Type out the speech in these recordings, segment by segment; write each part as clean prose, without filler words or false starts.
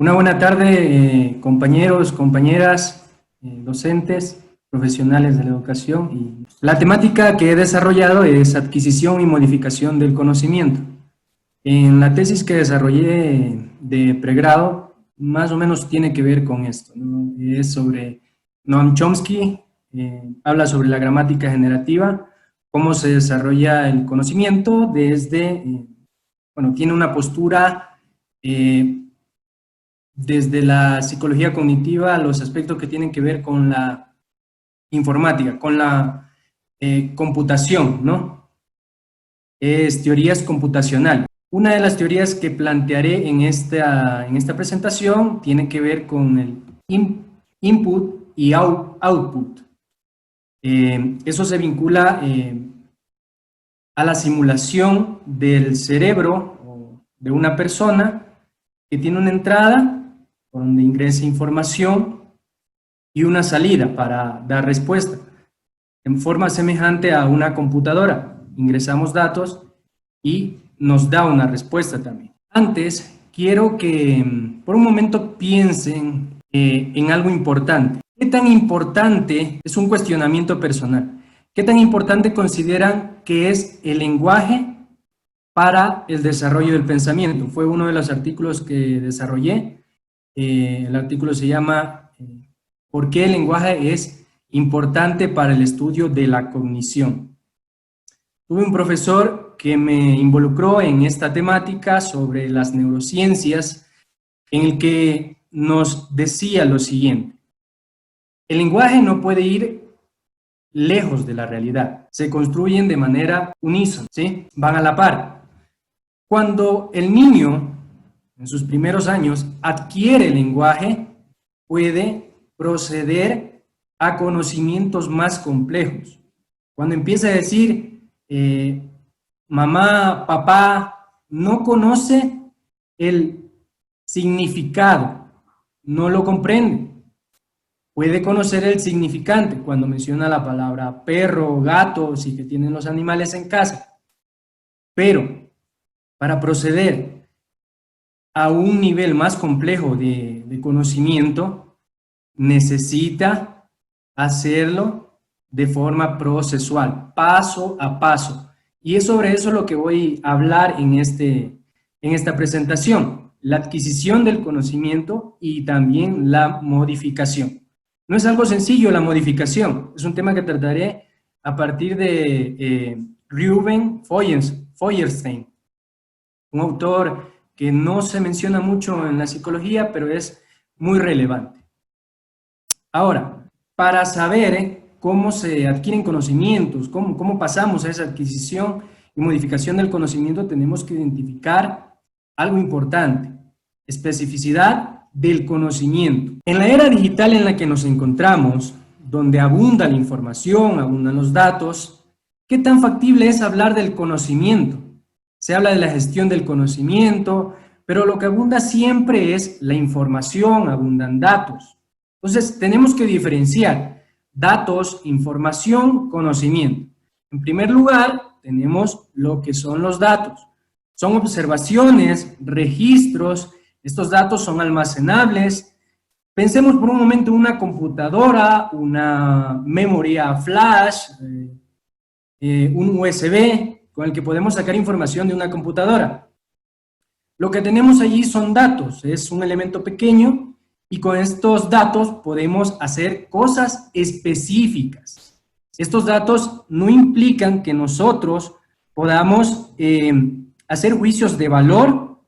Una buena tarde, compañeros, compañeras, docentes, profesionales de la educación. Y la temática que he desarrollado es adquisición y modificación del conocimiento. En la tesis que desarrollé de pregrado, más o menos tiene que ver con esto, ¿no? Es sobre Noam Chomsky, habla sobre la gramática generativa, cómo se desarrolla el conocimiento desde, bueno, tiene una postura desde la psicología cognitiva, los aspectos que tienen que ver con la informática, con la computación, ¿no? Es teorías computacionales. Una de las teorías que plantearé en esta presentación tiene que ver con el input y output. Eso se vincula a la simulación del cerebro de una persona que tiene una entrada por donde ingresa información y una salida para dar respuesta. En forma semejante a una computadora, ingresamos datos y nos da una respuesta también. Antes, quiero que por un momento piensen en algo importante. ¿Qué tan importante es un cuestionamiento personal? ¿Qué tan importante consideran que es el lenguaje para el desarrollo del pensamiento? Fue uno de los artículos que desarrollé. El artículo se llama ¿por qué el lenguaje es importante para el estudio de la cognición? Tuve un profesor que me involucró en esta temática sobre las neurociencias, en el que nos decía lo siguiente: el lenguaje no puede ir lejos de la realidad, se construyen de manera unísona, ¿sí? Van a la par. Cuando el niño, en sus primeros años, adquiere el lenguaje, puede proceder a conocimientos más complejos. Cuando empieza a decir, mamá, papá, no conoce el significado, no lo comprende. Puede conocer el significante cuando menciona la palabra perro, gato, si que tienen los animales en casa. Pero para proceder a un nivel más complejo de conocimiento, necesita hacerlo de forma procesual, paso a paso. Y es sobre eso lo que voy a hablar en esta presentación: la adquisición del conocimiento y también la modificación. No es algo sencillo la modificación, es un tema que trataré a partir de Reuben Feuerstein, un autor que no se menciona mucho en la psicología, pero es muy relevante. Ahora, para saber cómo se adquieren conocimientos, cómo pasamos a esa adquisición y modificación del conocimiento, tenemos que identificar algo importante: especificidad del conocimiento. En la era digital en la que nos encontramos, donde abunda la información, abundan los datos, ¿qué tan factible es hablar del conocimiento? Se habla de la gestión del conocimiento, pero lo que abunda siempre es la información, abundan datos. Entonces, tenemos que diferenciar datos, información, conocimiento. En primer lugar, tenemos lo que son los datos. Son observaciones, registros, estos datos son almacenables. Pensemos por un momento en una computadora, una memoria flash, un USB con el que podemos sacar información de una computadora. Lo que tenemos allí son datos, es un elemento pequeño, y con estos datos podemos hacer cosas específicas. Estos datos no implican que nosotros podamos hacer juicios de valor,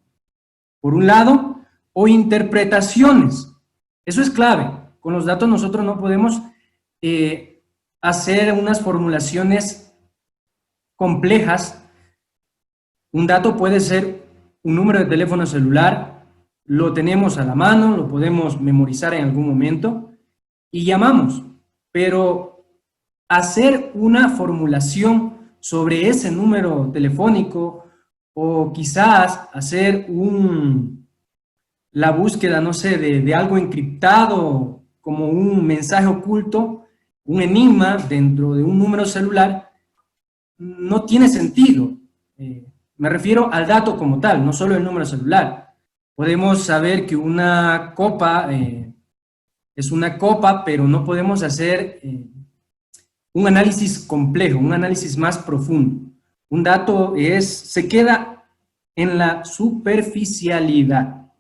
por un lado, o interpretaciones. Eso es clave. Con los datos nosotros no podemos hacer unas formulaciones complejas. Un dato puede ser un número de teléfono celular, lo tenemos a la mano, lo podemos memorizar en algún momento y llamamos, pero hacer una formulación sobre ese número telefónico, o quizás hacer la búsqueda, no sé, de algo encriptado como un mensaje oculto, un enigma dentro de un número celular, no tiene sentido. Me refiero al dato como tal, no solo el número celular. Podemos saber que una copa es una copa, pero no podemos hacer un análisis complejo, un análisis más profundo. Un dato se queda en la superficialidad.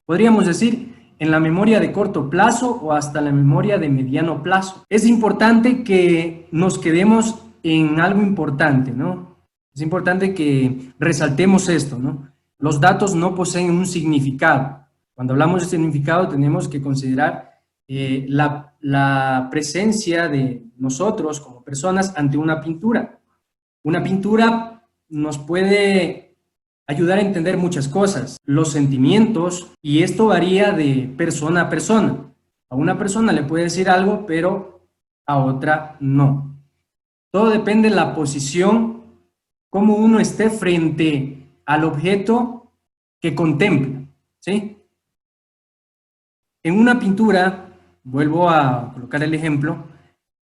Podríamos decir, en la memoria de corto plazo o hasta la memoria de mediano plazo. Es importante que nos quedemos en algo importante, ¿no? Es importante que resaltemos esto, ¿no? Los datos no poseen un significado. Cuando hablamos de significado tenemos que considerar la presencia de nosotros como personas ante una pintura. Una pintura nos puede ayudar a entender muchas cosas, los sentimientos, y esto varía de persona a persona. A una persona le puede decir algo, pero a otra no. Todo depende de la posición, cómo uno esté frente al objeto que contempla, ¿sí? En una pintura, vuelvo a colocar el ejemplo,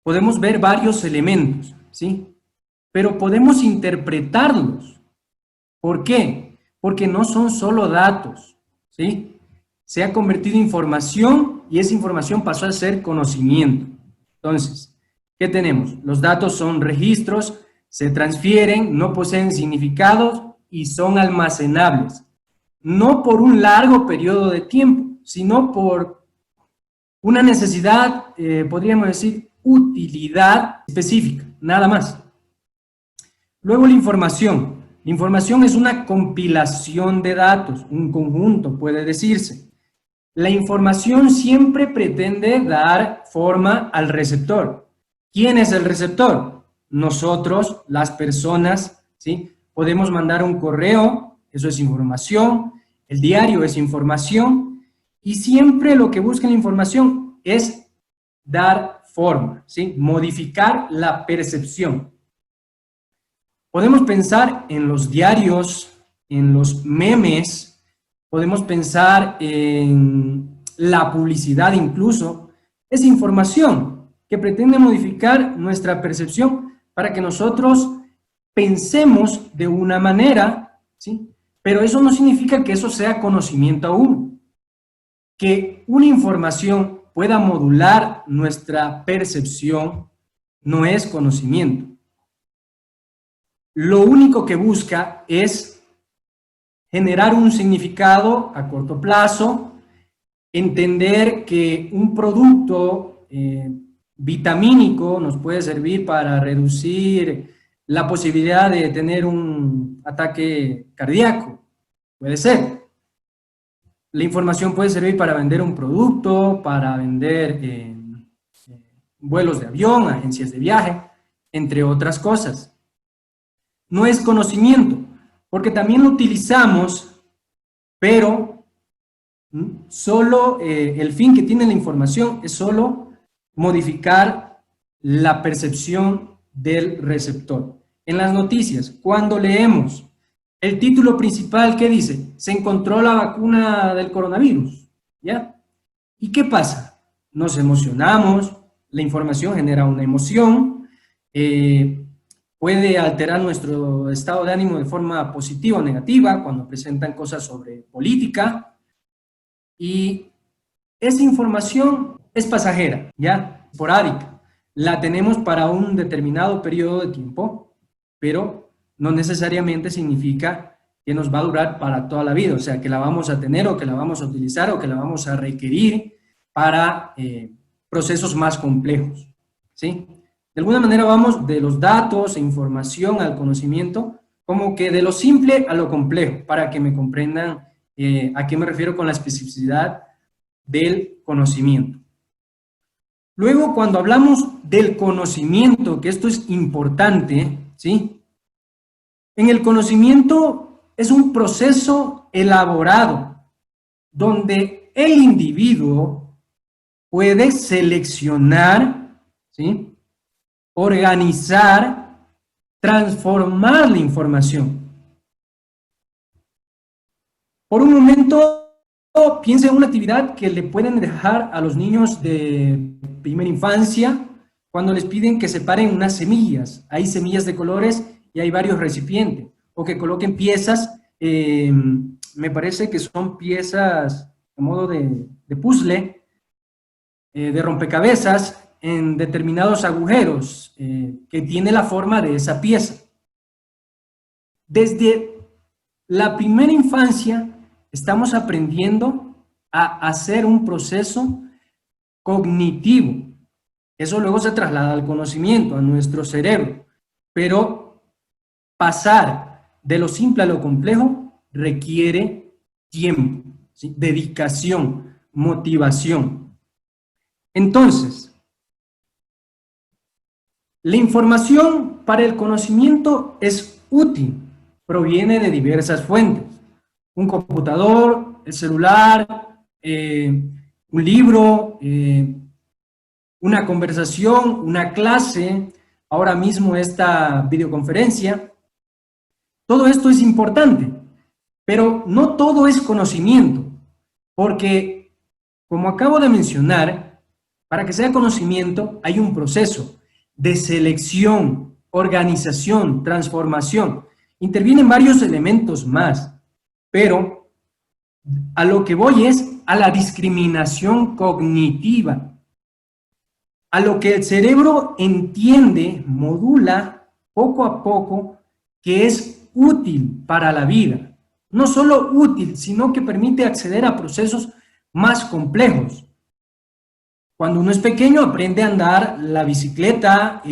podemos ver varios elementos, ¿sí? Pero podemos interpretarlos. ¿Por qué? Porque no son solo datos, ¿sí? Se ha convertido en información y esa información pasó a ser conocimiento. Entonces, ¿qué tenemos? Los datos son registros, se transfieren, no poseen significados y son almacenables. No por un largo periodo de tiempo, sino por una necesidad, podríamos decir, utilidad específica, nada más. Luego la información. La información es una compilación de datos, un conjunto, puede decirse. La información siempre pretende dar forma al receptor. ¿Quién es el receptor? Nosotros, las personas, ¿sí? Podemos mandar un correo, eso es información, el diario es información, y siempre lo que busca la información es dar forma, ¿sí? Modificar la percepción. Podemos pensar en los diarios, en los memes, podemos pensar en la publicidad incluso. Es información que pretende modificar nuestra percepción para que nosotros pensemos de una manera, ¿sí? Pero eso no significa que eso sea conocimiento aún. Que una información pueda modular nuestra percepción no es conocimiento. Lo único que busca es generar un significado a corto plazo, entender que un producto vitamínico nos puede servir para reducir la posibilidad de tener un ataque cardíaco, puede ser. La información puede servir para vender un producto, para vender vuelos de avión, agencias de viaje, entre otras cosas. No es conocimiento, porque también lo utilizamos, pero solo el fin que tiene la información es solo modificar la percepción del receptor. En las noticias, cuando leemos el título principal, ¿qué dice? Se encontró la vacuna del coronavirus, ¿ya? ¿Y qué pasa? Nos emocionamos, la información genera una emoción, puede alterar nuestro estado de ánimo de forma positiva o negativa cuando presentan cosas sobre política, y esa información es pasajera, ya, esporádica. La tenemos para un determinado periodo de tiempo, pero no necesariamente significa que nos va a durar para toda la vida, o sea, que la vamos a tener o que la vamos a utilizar o que la vamos a requerir para procesos más complejos, ¿sí? De alguna manera vamos de los datos e información al conocimiento, como que de lo simple a lo complejo, para que me comprendan a qué me refiero con la especificidad del conocimiento. Luego, cuando hablamos del conocimiento, que esto es importante, ¿sí? En el conocimiento es un proceso elaborado, donde el individuo puede seleccionar, ¿sí? Organizar, transformar la información. Por un momento, piensa en una actividad que le pueden dejar a los niños de primera infancia cuando les piden que separen unas semillas. Hay semillas de colores y hay varios recipientes. O que coloquen piezas me parece que son piezas a modo de puzzle, de rompecabezas, en determinados agujeros, que tiene la forma de esa pieza. Desde la primera infancia estamos aprendiendo a hacer un proceso cognitivo. Eso luego se traslada al conocimiento, a nuestro cerebro. Pero pasar de lo simple a lo complejo requiere tiempo, ¿sí? Dedicación, motivación. Entonces, la información para el conocimiento es útil, proviene de diversas fuentes. Un computador, el celular, un libro, una conversación, una clase, ahora mismo esta videoconferencia. Todo esto es importante, pero no todo es conocimiento, porque, como acabo de mencionar, para que sea conocimiento hay un proceso de selección, organización, transformación. Intervienen varios elementos más, pero a lo que voy es a la discriminación cognitiva, a lo que el cerebro entiende, modula poco a poco, que es útil para la vida. No solo útil, sino que permite acceder a procesos más complejos. Cuando uno es pequeño aprende a andar la bicicleta,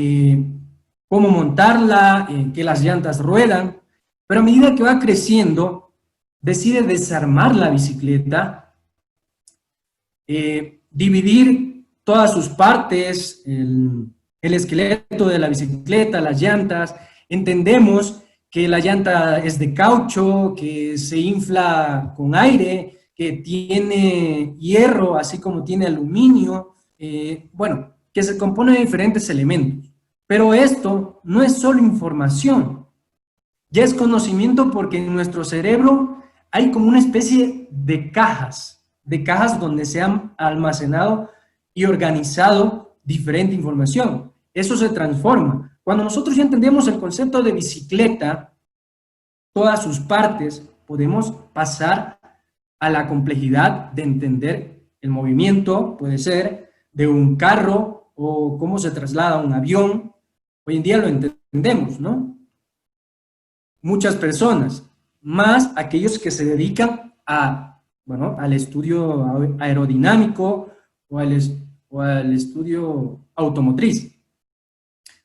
cómo montarla, que las llantas ruedan, pero a medida que va creciendo, decide desarmar la bicicleta, dividir todas sus partes, el esqueleto de la bicicleta, las llantas. Entendemos que la llanta es de caucho, que se infla con aire, que tiene hierro, así como tiene aluminio, bueno, que se compone de diferentes elementos. Pero esto no es solo información, ya es conocimiento, porque en nuestro cerebro hay como una especie de cajas donde se han almacenado y organizado diferente información. Eso se transforma. Cuando nosotros ya entendemos el concepto de bicicleta, todas sus partes, podemos pasar a la complejidad de entender el movimiento, puede ser, de un carro o cómo se traslada un avión. Hoy en día lo entendemos, ¿no? Muchas personas, más aquellos que se dedican a, bueno, al estudio aerodinámico o al estudio automotriz.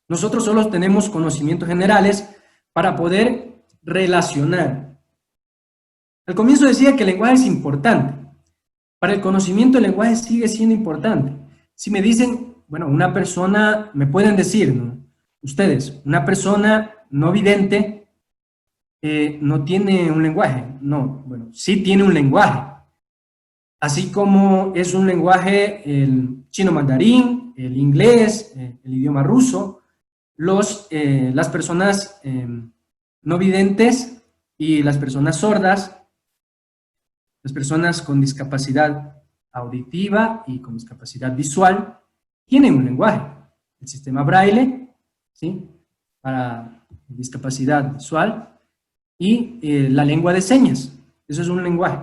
Nosotros solo tenemos conocimientos generales para poder relacionar. Al comienzo decía que el lenguaje es importante. Para el conocimiento el lenguaje sigue siendo importante. Si me dicen, bueno, una persona, me pueden decir, ¿no? Ustedes, una persona no vidente no tiene un lenguaje. No, bueno, sí tiene un lenguaje. Así como es un lenguaje el chino mandarín, el inglés, el idioma ruso, las personas no videntes y las personas sordas, las personas con discapacidad auditiva y con discapacidad visual, tienen un lenguaje. El sistema Braille, ¿sí?, para discapacidad visual, y la lengua de señas. Eso es un lenguaje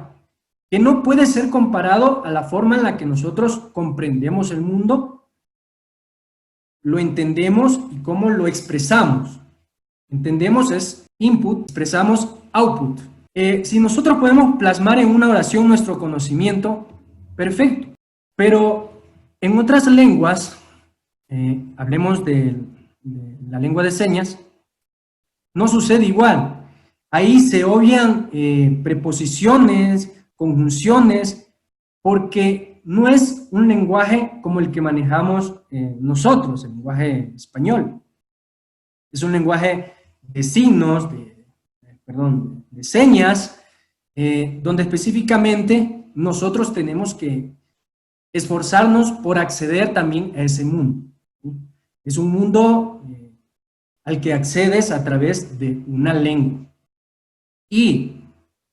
que no puede ser comparado a la forma en la que nosotros comprendemos el mundo, lo entendemos y cómo lo expresamos. Entendemos es input, expresamos output. Si nosotros podemos plasmar en una oración nuestro conocimiento, perfecto. Pero en otras lenguas, hablemos de la lengua de señas, no sucede igual. Ahí se obvian preposiciones, conjunciones, porque no es un lenguaje como el que manejamos nosotros, el lenguaje español. Es un lenguaje de signos, de señas, donde específicamente nosotros tenemos que esforzarnos por acceder también a ese mundo, ¿sí? Es un mundo al que accedes a través de una lengua. Y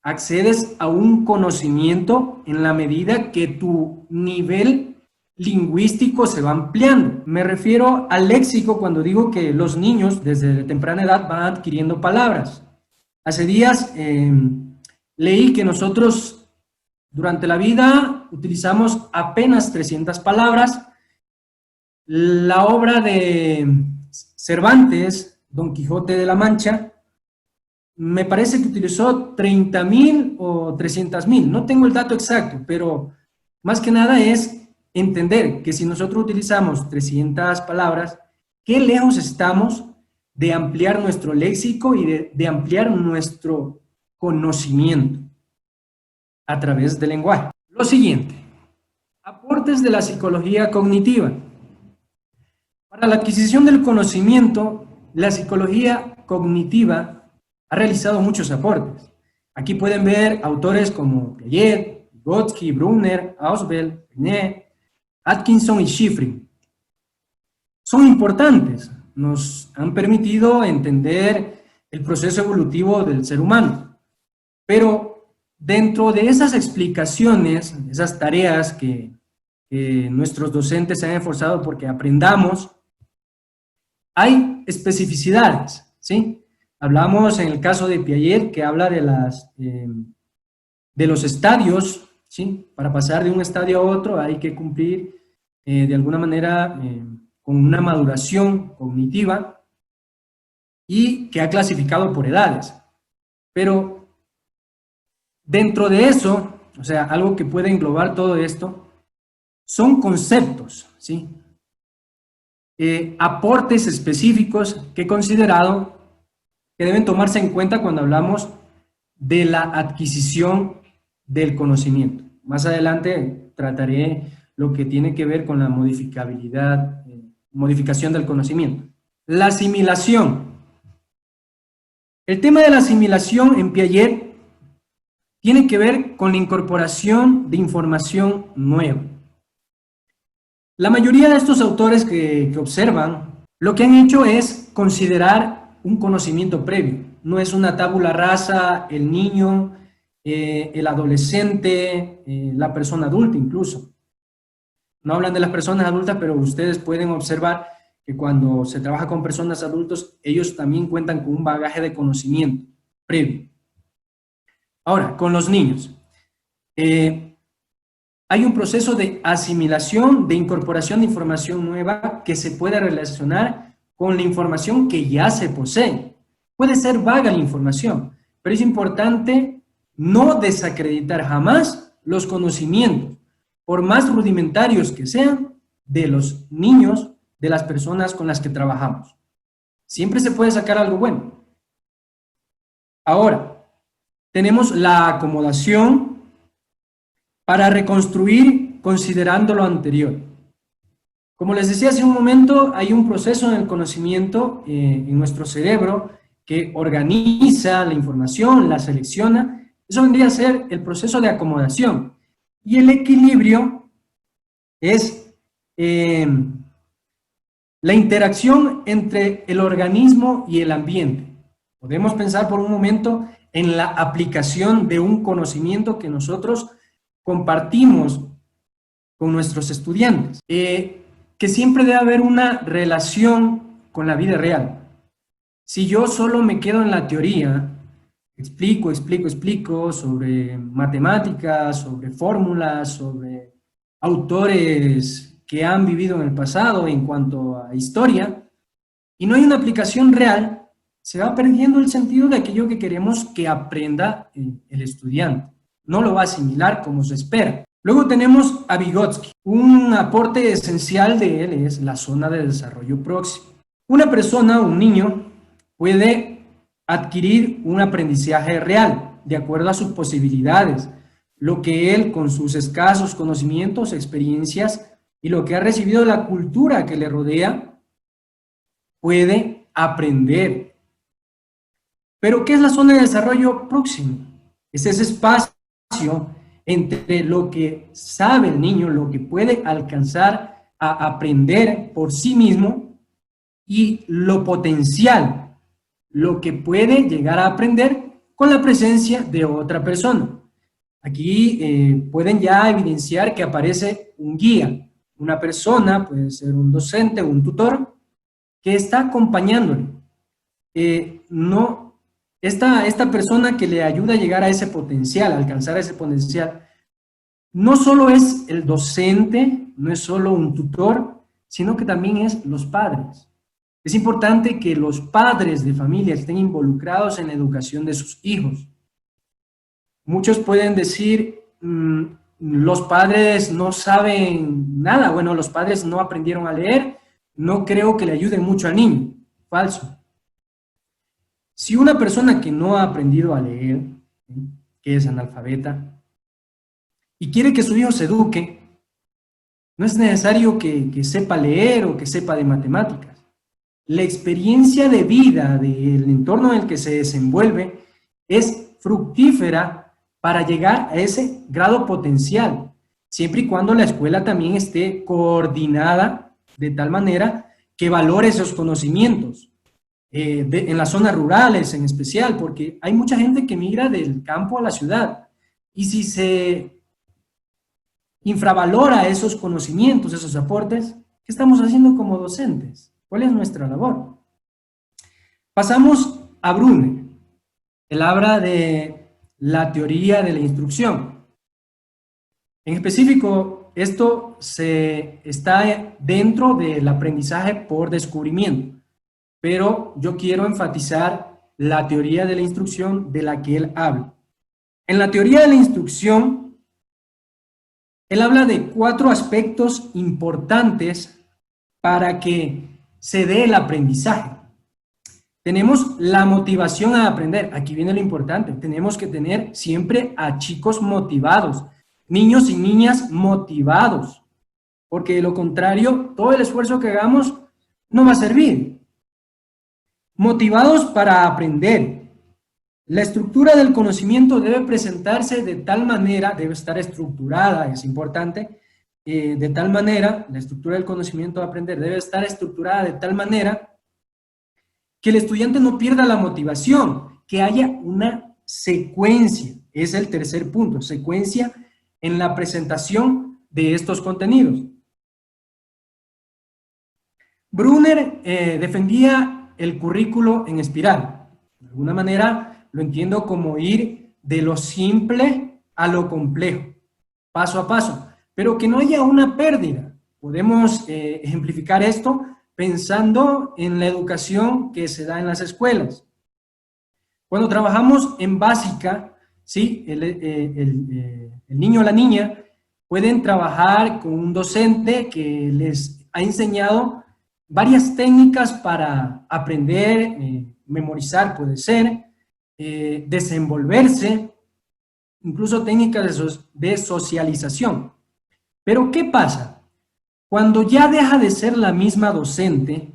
accedes a un conocimiento en la medida que tu nivel lingüístico se va ampliando. Me refiero al léxico cuando digo que los niños desde temprana edad van adquiriendo palabras. Hace días leí que nosotros durante la vida utilizamos apenas 300 palabras. La obra de Cervantes, Don Quijote de la Mancha, me parece que utilizó 30.000 o 300.000, no tengo el dato exacto, pero más que nada es entender que si nosotros utilizamos 300 palabras, qué lejos estamos de ampliar nuestro léxico y de ampliar nuestro conocimiento a través del lenguaje. Lo siguiente, aportes de la psicología cognitiva. Para la adquisición del conocimiento, la psicología cognitiva ha realizado muchos aportes. Aquí pueden ver autores como Piaget, Vygotsky, Brunner, Ausubel, René, Atkinson y Shiffrin. Son importantes, nos han permitido entender el proceso evolutivo del ser humano, pero dentro de esas explicaciones, esas tareas que nuestros docentes se han esforzado porque aprendamos, hay especificidades, ¿sí? Hablamos en el caso de Piaget, que habla de los estadios, ¿sí? Para pasar de un estadio a otro hay que cumplir de alguna manera con una maduración cognitiva y que ha clasificado por edades. Pero dentro de eso, o sea, algo que puede englobar todo esto, son conceptos, ¿sí? Aportes específicos que he considerado que deben tomarse en cuenta cuando hablamos de la adquisición del conocimiento. Más adelante trataré lo que tiene que ver con la modificabilidad, modificación del conocimiento. La asimilación. El tema de la asimilación en Piaget tiene que ver con la incorporación de información nueva. La mayoría de estos autores que observan, lo que han hecho es considerar un conocimiento previo. No es una tabula rasa el niño, el adolescente, la persona adulta incluso. No hablan de las personas adultas, pero ustedes pueden observar que cuando se trabaja con personas adultos, ellos también cuentan con un bagaje de conocimiento previo. Ahora, con los niños. Hay un proceso de asimilación, de incorporación de información nueva que se puede relacionar con la información que ya se posee. Puede ser vaga la información, pero es importante no desacreditar jamás los conocimientos, por más rudimentarios que sean, de los niños, de las personas con las que trabajamos. Siempre se puede sacar algo bueno. Ahora, tenemos la acomodación para reconstruir considerando lo anterior. Como les decía hace un momento, hay un proceso en el conocimiento en nuestro cerebro que organiza la información, la selecciona. Eso vendría a ser el proceso de acomodación. Y el equilibrio es la interacción entre el organismo y el ambiente. Podemos pensar por un momento en la aplicación de un conocimiento que nosotros compartimos con nuestros estudiantes, que siempre debe haber una relación con la vida real. Si yo solo me quedo en la teoría, explico sobre matemáticas, sobre fórmulas, sobre autores que han vivido en el pasado en cuanto a historia, y no hay una aplicación real, se va perdiendo el sentido de aquello que queremos que aprenda el estudiante. No lo va a asimilar como se espera. Luego tenemos a Vygotsky. Un aporte esencial de él es la zona de desarrollo próximo. Una persona, un niño, puede adquirir un aprendizaje real, de acuerdo a sus posibilidades, lo que él, con sus escasos conocimientos, experiencias y lo que ha recibido de la cultura que le rodea, puede aprender. Pero, ¿qué es la zona de desarrollo próximo? Es ese espacio entre lo que sabe el niño, lo que puede alcanzar a aprender por sí mismo y lo potencial, lo que puede llegar a aprender con la presencia de otra persona. Aquí pueden ya evidenciar que aparece un guía, una persona, puede ser un docente o un tutor, que está acompañándole. No esta persona que le ayuda a llegar a ese potencial, a alcanzar ese potencial, no solo es el docente, no es solo un tutor, sino que también es los padres. Es importante que los padres de familia estén involucrados en la educación de sus hijos. Muchos pueden decir, los padres no saben nada, bueno, los padres no aprendieron a leer, no creo que le ayuden mucho al niño. Falso. Si una persona que no ha aprendido a leer, que es analfabeta, y quiere que su hijo se eduque, no es necesario que sepa leer o que sepa de matemáticas. La experiencia de vida del entorno en el que se desenvuelve es fructífera para llegar a ese grado potencial, siempre y cuando la escuela también esté coordinada de tal manera que valore esos conocimientos. En las zonas rurales en especial, porque hay mucha gente que migra del campo a la ciudad, y si se infravalora esos conocimientos, esos aportes, ¿qué estamos haciendo como docentes? ¿Cuál es nuestra labor? Pasamos a Brunner. Él habla de la teoría de la instrucción. En específico, esto está dentro del aprendizaje por descubrimiento, pero yo quiero enfatizar la teoría de la instrucción de la que él habla. En la teoría de la instrucción, él habla de 4 aspectos importantes para que se dé el aprendizaje. Tenemos la motivación a aprender. Aquí viene lo importante. Tenemos que tener siempre a chicos motivados, niños y niñas motivados, porque de lo contrario, todo el esfuerzo que hagamos no va a servir. Motivados para aprender. La estructura del conocimiento debe presentarse de tal manera, debe estar estructurada, es importante, de tal manera, la estructura del conocimiento a aprender debe estar estructurada de tal manera que el estudiante no pierda la motivación, que haya una secuencia, es el tercer punto, secuencia en la presentación de estos contenidos. Brunner defendía el currículo en espiral. De alguna manera lo entiendo como ir de lo simple a lo complejo, paso a paso, pero que no haya una pérdida. Podemos ejemplificar esto pensando en la educación que se da en las escuelas. Cuando trabajamos en básica, ¿sí? El niño o la niña pueden trabajar con un docente que les ha enseñado varias técnicas para aprender, memorizar puede ser, desenvolverse, incluso técnicas de socialización. Pero ¿qué pasa? Cuando ya deja de ser la misma docente,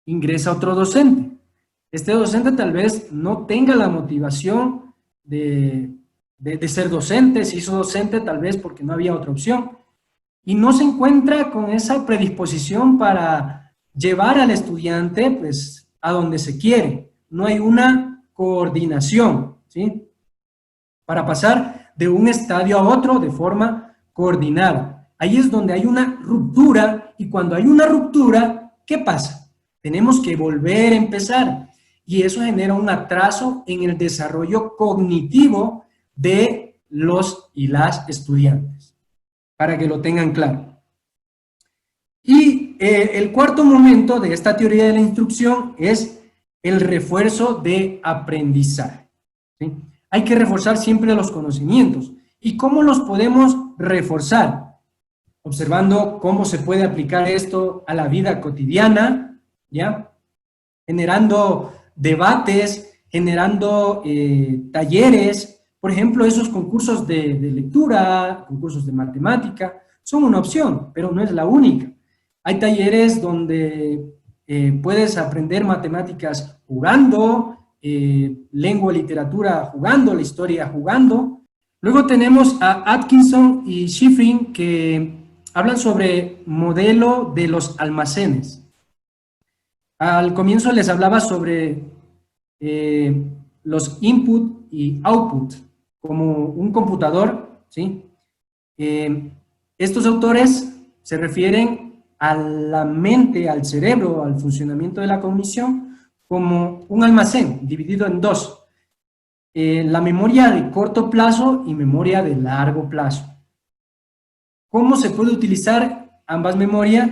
ingresa otro docente. Este docente tal vez no tenga la motivación de ser docente, se hizo docente tal vez porque no había otra opción, y no se encuentra con esa predisposición para llevar al estudiante pues, a donde se quiere. No hay una coordinación, ¿sí? Para pasar de un estadio a otro de forma coordinada. Ahí es donde hay una ruptura, y cuando hay una ruptura, ¿qué pasa? Tenemos que volver a empezar, y eso genera un atraso en el desarrollo cognitivo de los y las estudiantes, para que lo tengan claro. Y el cuarto momento de esta teoría de la instrucción es el refuerzo de aprendizaje, ¿sí? Hay que reforzar siempre los conocimientos. ¿Y cómo los podemos reforzar? Observando cómo se puede aplicar esto a la vida cotidiana, ¿ya? Generando debates, generando talleres, por ejemplo, esos concursos de lectura, concursos de matemática, son una opción, pero no es la única. Hay talleres donde puedes aprender matemáticas jugando, lengua y literatura jugando, la historia jugando. Luego tenemos a Atkinson y Shiffrin que hablan sobre modelo de los almacenes. Al comienzo les hablaba sobre los input y output, como un computador, ¿sí? Estos autores se refieren a la mente, al cerebro, al funcionamiento de la cognición, como un almacén dividido en dos. la memoria de corto plazo y memoria de largo plazo. ¿Cómo se puede utilizar ambas memorias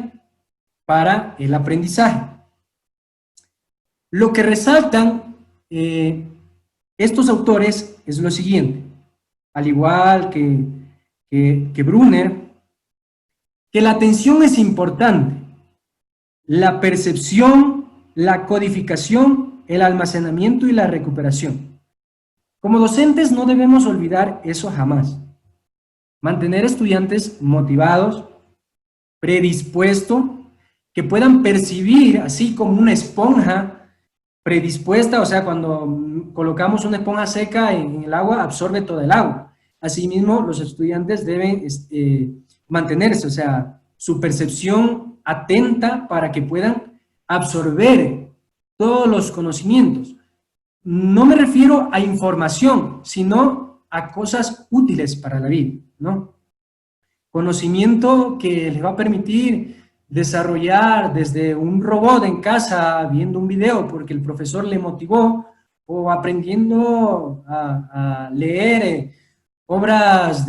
para el aprendizaje? Lo que resaltan estos autores es lo siguiente, al igual que Brunner, que la atención es importante, la percepción, la codificación, el almacenamiento y la recuperación. Como docentes no debemos olvidar eso jamás. Mantener estudiantes motivados, predispuestos, que puedan percibir así como una esponja predispuesta, o sea, cuando colocamos una esponja seca en el agua, absorbe todo el agua. Asimismo, los estudiantes deben mantenerse, o sea, su percepción atenta para que puedan absorber todos los conocimientos. No me refiero a información, sino a cosas útiles para la vida, ¿no? Conocimiento que les va a permitir desarrollar desde un robot en casa viendo un video porque el profesor le motivó, o aprendiendo a leer obras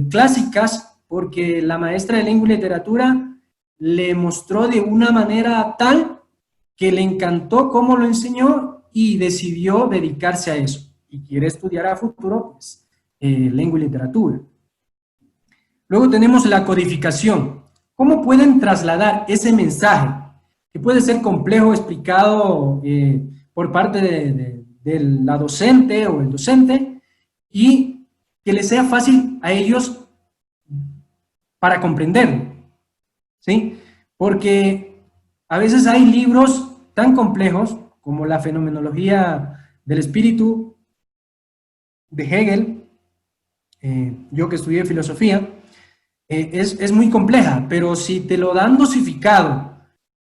clásicas porque la maestra de lengua y literatura le mostró de una manera tal que le encantó cómo lo enseñó y decidió dedicarse a eso y quiere estudiar a futuro pues, lengua y literatura. Luego tenemos la codificación. ¿Cómo pueden trasladar ese mensaje, que puede ser complejo explicado por parte de la docente o el docente, y que les sea fácil a ellos para comprenderlo? ¿Sí? Porque a veces hay libros tan complejos como la fenomenología del espíritu de Hegel, yo que estudié filosofía, es muy compleja, pero si te lo dan dosificado,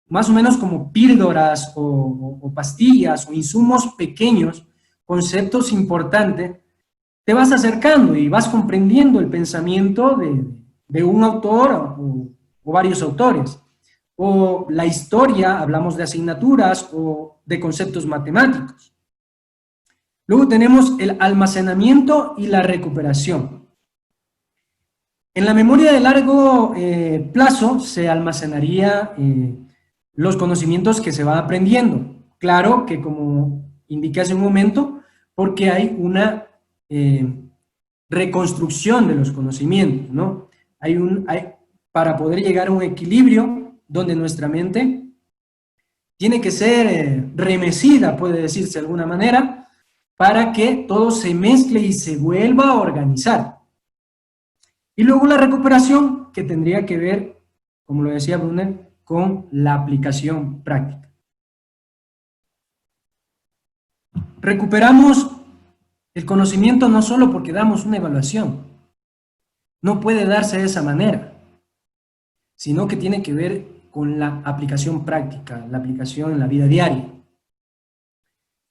más o menos como píldoras o pastillas o insumos pequeños, conceptos importantes, te vas acercando y vas comprendiendo el pensamiento de un autor o varios autores. O la historia, hablamos de asignaturas o de conceptos matemáticos. Luego tenemos el almacenamiento y la recuperación. En la memoria de largo plazo se almacenaría los conocimientos que se van aprendiendo. Claro que, como indiqué hace un momento, porque hay una reconstrucción de los conocimientos, ¿no? Para poder llegar a un equilibrio donde nuestra mente tiene que ser remecida, puede decirse de alguna manera, para que todo se mezcle y se vuelva a organizar. Y luego la recuperación, que tendría que ver, como lo decía Brunner, con la aplicación práctica. Recuperamos el conocimiento no solo porque damos una evaluación, no puede darse de esa manera, sino que tiene que ver con la aplicación práctica, la aplicación en la vida diaria.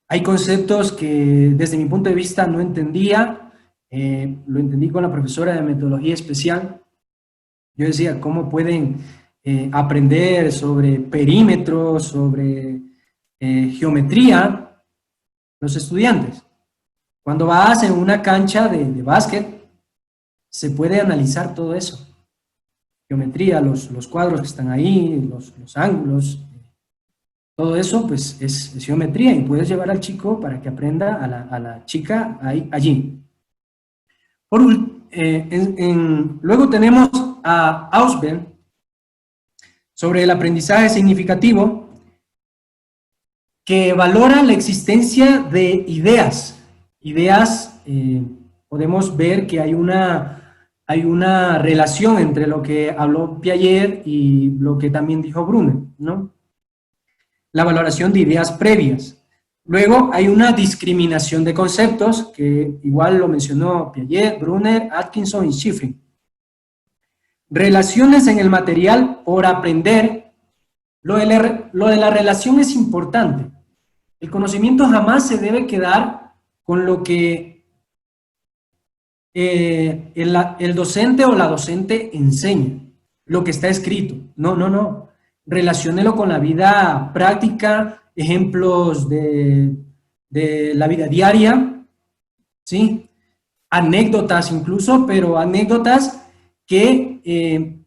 Hay conceptos que desde mi punto de vista no entendía, lo entendí con la profesora de metodología especial. Yo decía, ¿cómo pueden aprender sobre perímetros, sobre geometría los estudiantes? Cuando vas en una cancha de básquet, se puede analizar todo eso. Geometría, los cuadros que están ahí, los ángulos, todo eso pues es geometría y puedes llevar al chico para que aprenda a la chica allí. Luego tenemos a Ausubel sobre el aprendizaje significativo, que valora la existencia de ideas. Ideas, podemos ver que hay una relación entre lo que habló Piaget y lo que también dijo Brunner, ¿no? La valoración de ideas previas. Luego hay una discriminación de conceptos, que igual lo mencionó Piaget, Brunner, Atkinson y Schifrin. Relaciones en el material por aprender. Lo de la relación es importante. El conocimiento jamás se debe quedar con lo que el docente o la docente enseña, lo que está escrito. No, no, no. Relaciónelo con la vida práctica, ejemplos de la vida diaria, ¿sí? Anécdotas incluso, pero anécdotas que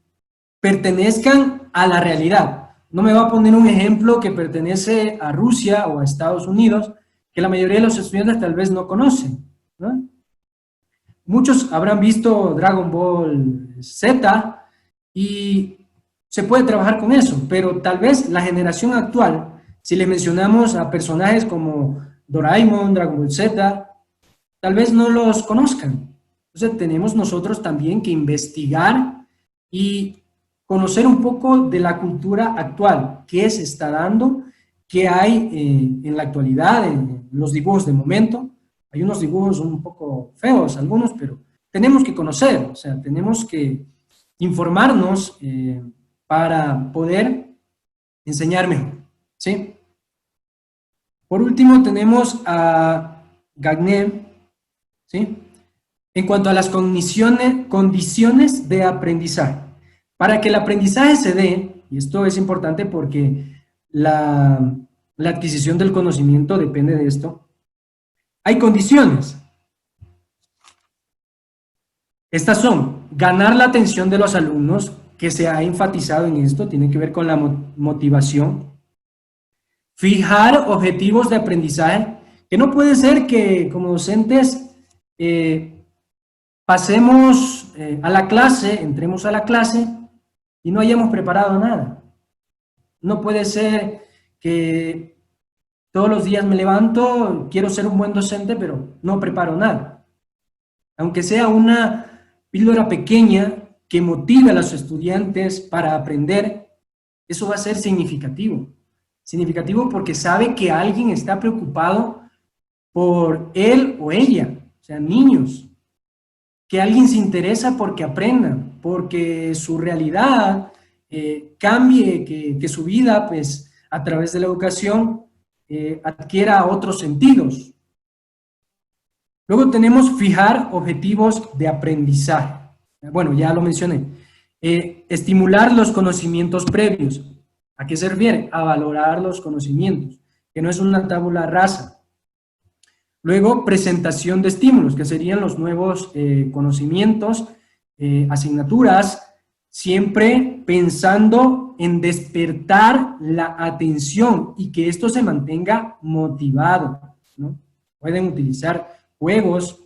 pertenezcan a la realidad. No me va a poner un ejemplo que pertenece a Rusia o a Estados Unidos, que la mayoría de los estudiantes tal vez no conocen, ¿no? Muchos habrán visto Dragon Ball Z y se puede trabajar con eso, pero tal vez la generación actual, si le mencionamos a personajes como Doraemon, Dragon Ball Z, tal vez no los conozcan. Entonces tenemos nosotros también que investigar y conocer un poco de la cultura actual, qué se está dando, qué hay en la actualidad, en los dibujos de momento. Hay unos dibujos un poco feos, algunos, pero tenemos que conocer, o sea, tenemos que informarnos para poder enseñar mejor, ¿sí? Por último tenemos a Gagné, ¿sí? En cuanto a las condiciones de aprendizaje. Para que el aprendizaje se dé, y esto es importante porque la adquisición del conocimiento depende de esto, hay condiciones. Estas son ganar la atención de los alumnos, que se ha enfatizado en esto, tiene que ver con la motivación, fijar objetivos de aprendizaje, que no puede ser que como docentes pasemos a la clase, entremos a la clase y no hayamos preparado nada. No puede ser que todos los días me levanto, quiero ser un buen docente, pero no preparo nada. Aunque sea una píldora pequeña que motive a los estudiantes para aprender, eso va a ser significativo. Significativo porque sabe que alguien está preocupado por él o ella, o sea, niños, que alguien se interesa porque aprendan, porque su realidad cambie, que su vida, pues, a través de la educación, adquiera otros sentidos. Luego tenemos fijar objetivos de aprendizaje. Bueno, ya lo mencioné. Estimular los conocimientos previos. ¿A qué se refiere? A valorar los conocimientos, que no es una tabula rasa. Luego, presentación de estímulos, que serían los nuevos conocimientos, asignaturas, siempre pensando en despertar la atención y que esto se mantenga motivado, ¿no? Pueden utilizar juegos,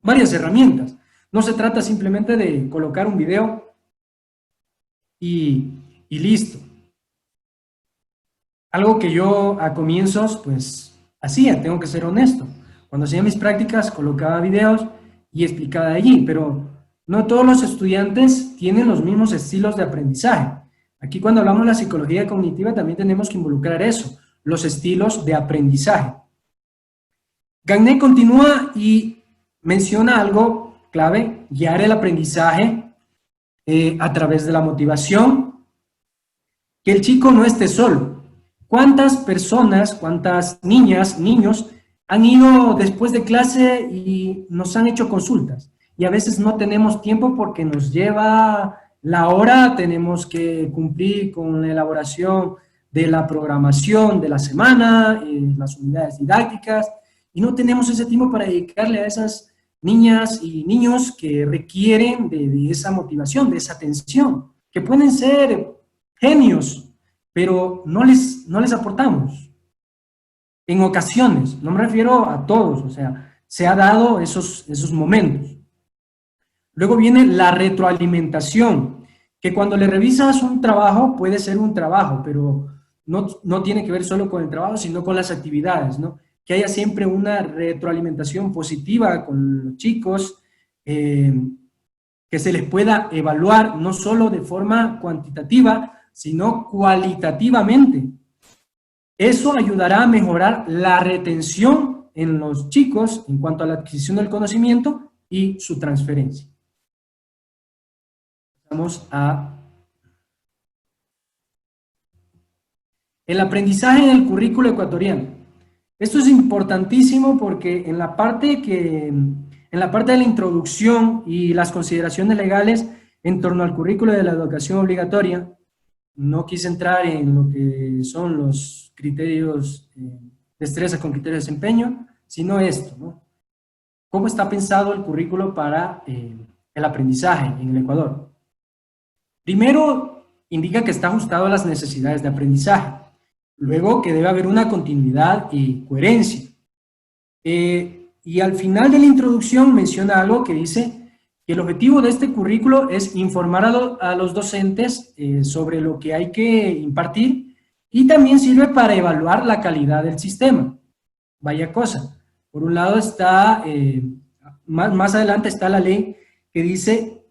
varias herramientas. No se trata simplemente de colocar un video y listo. Algo que yo a comienzos, pues, hacía, tengo que ser honesto. Cuando hacía mis prácticas, colocaba videos y explicaba allí, pero no todos los estudiantes tienen los mismos estilos de aprendizaje. Aquí cuando hablamos de la psicología cognitiva también tenemos que involucrar eso, los estilos de aprendizaje. Gagné continúa y menciona algo clave, guiar el aprendizaje a través de la motivación, que el chico no esté solo. ¿Cuántas personas, cuántas niñas, niños han ido después de clase y nos han hecho consultas? Y a veces no tenemos tiempo porque nos lleva la hora, tenemos que cumplir con la elaboración de la programación de la semana, las unidades didácticas, y no tenemos ese tiempo para dedicarle a esas niñas y niños que requieren de esa motivación, de esa atención, que pueden ser genios, pero no les aportamos. En ocasiones, no me refiero a todos, o sea, se ha dado esos momentos. Luego viene la retroalimentación, que cuando le revisas un trabajo, puede ser un trabajo, pero no tiene que ver solo con el trabajo, sino con las actividades, ¿no? Que haya siempre una retroalimentación positiva con los chicos, que se les pueda evaluar no solo de forma cuantitativa, sino cualitativamente. Eso ayudará a mejorar la retención en los chicos en cuanto a la adquisición del conocimiento y su transferencia. Vamos a el aprendizaje en el currículo ecuatoriano. Esto es importantísimo porque en la parte de la introducción y las consideraciones legales en torno al currículo de la educación obligatoria, no quise entrar en lo que son los criterios, destrezas con criterios de desempeño, sino esto, ¿no? ¿cómo está pensado el currículo para el aprendizaje en el Ecuador? Primero, indica que está ajustado a las necesidades de aprendizaje. Luego, que debe haber una continuidad y coherencia. Y al final de la introducción menciona algo que dice que el objetivo de este currículo es informar a los docentes sobre lo que hay que impartir y también sirve para evaluar la calidad del sistema. Vaya cosa. Por un lado está, más adelante está la ley que dice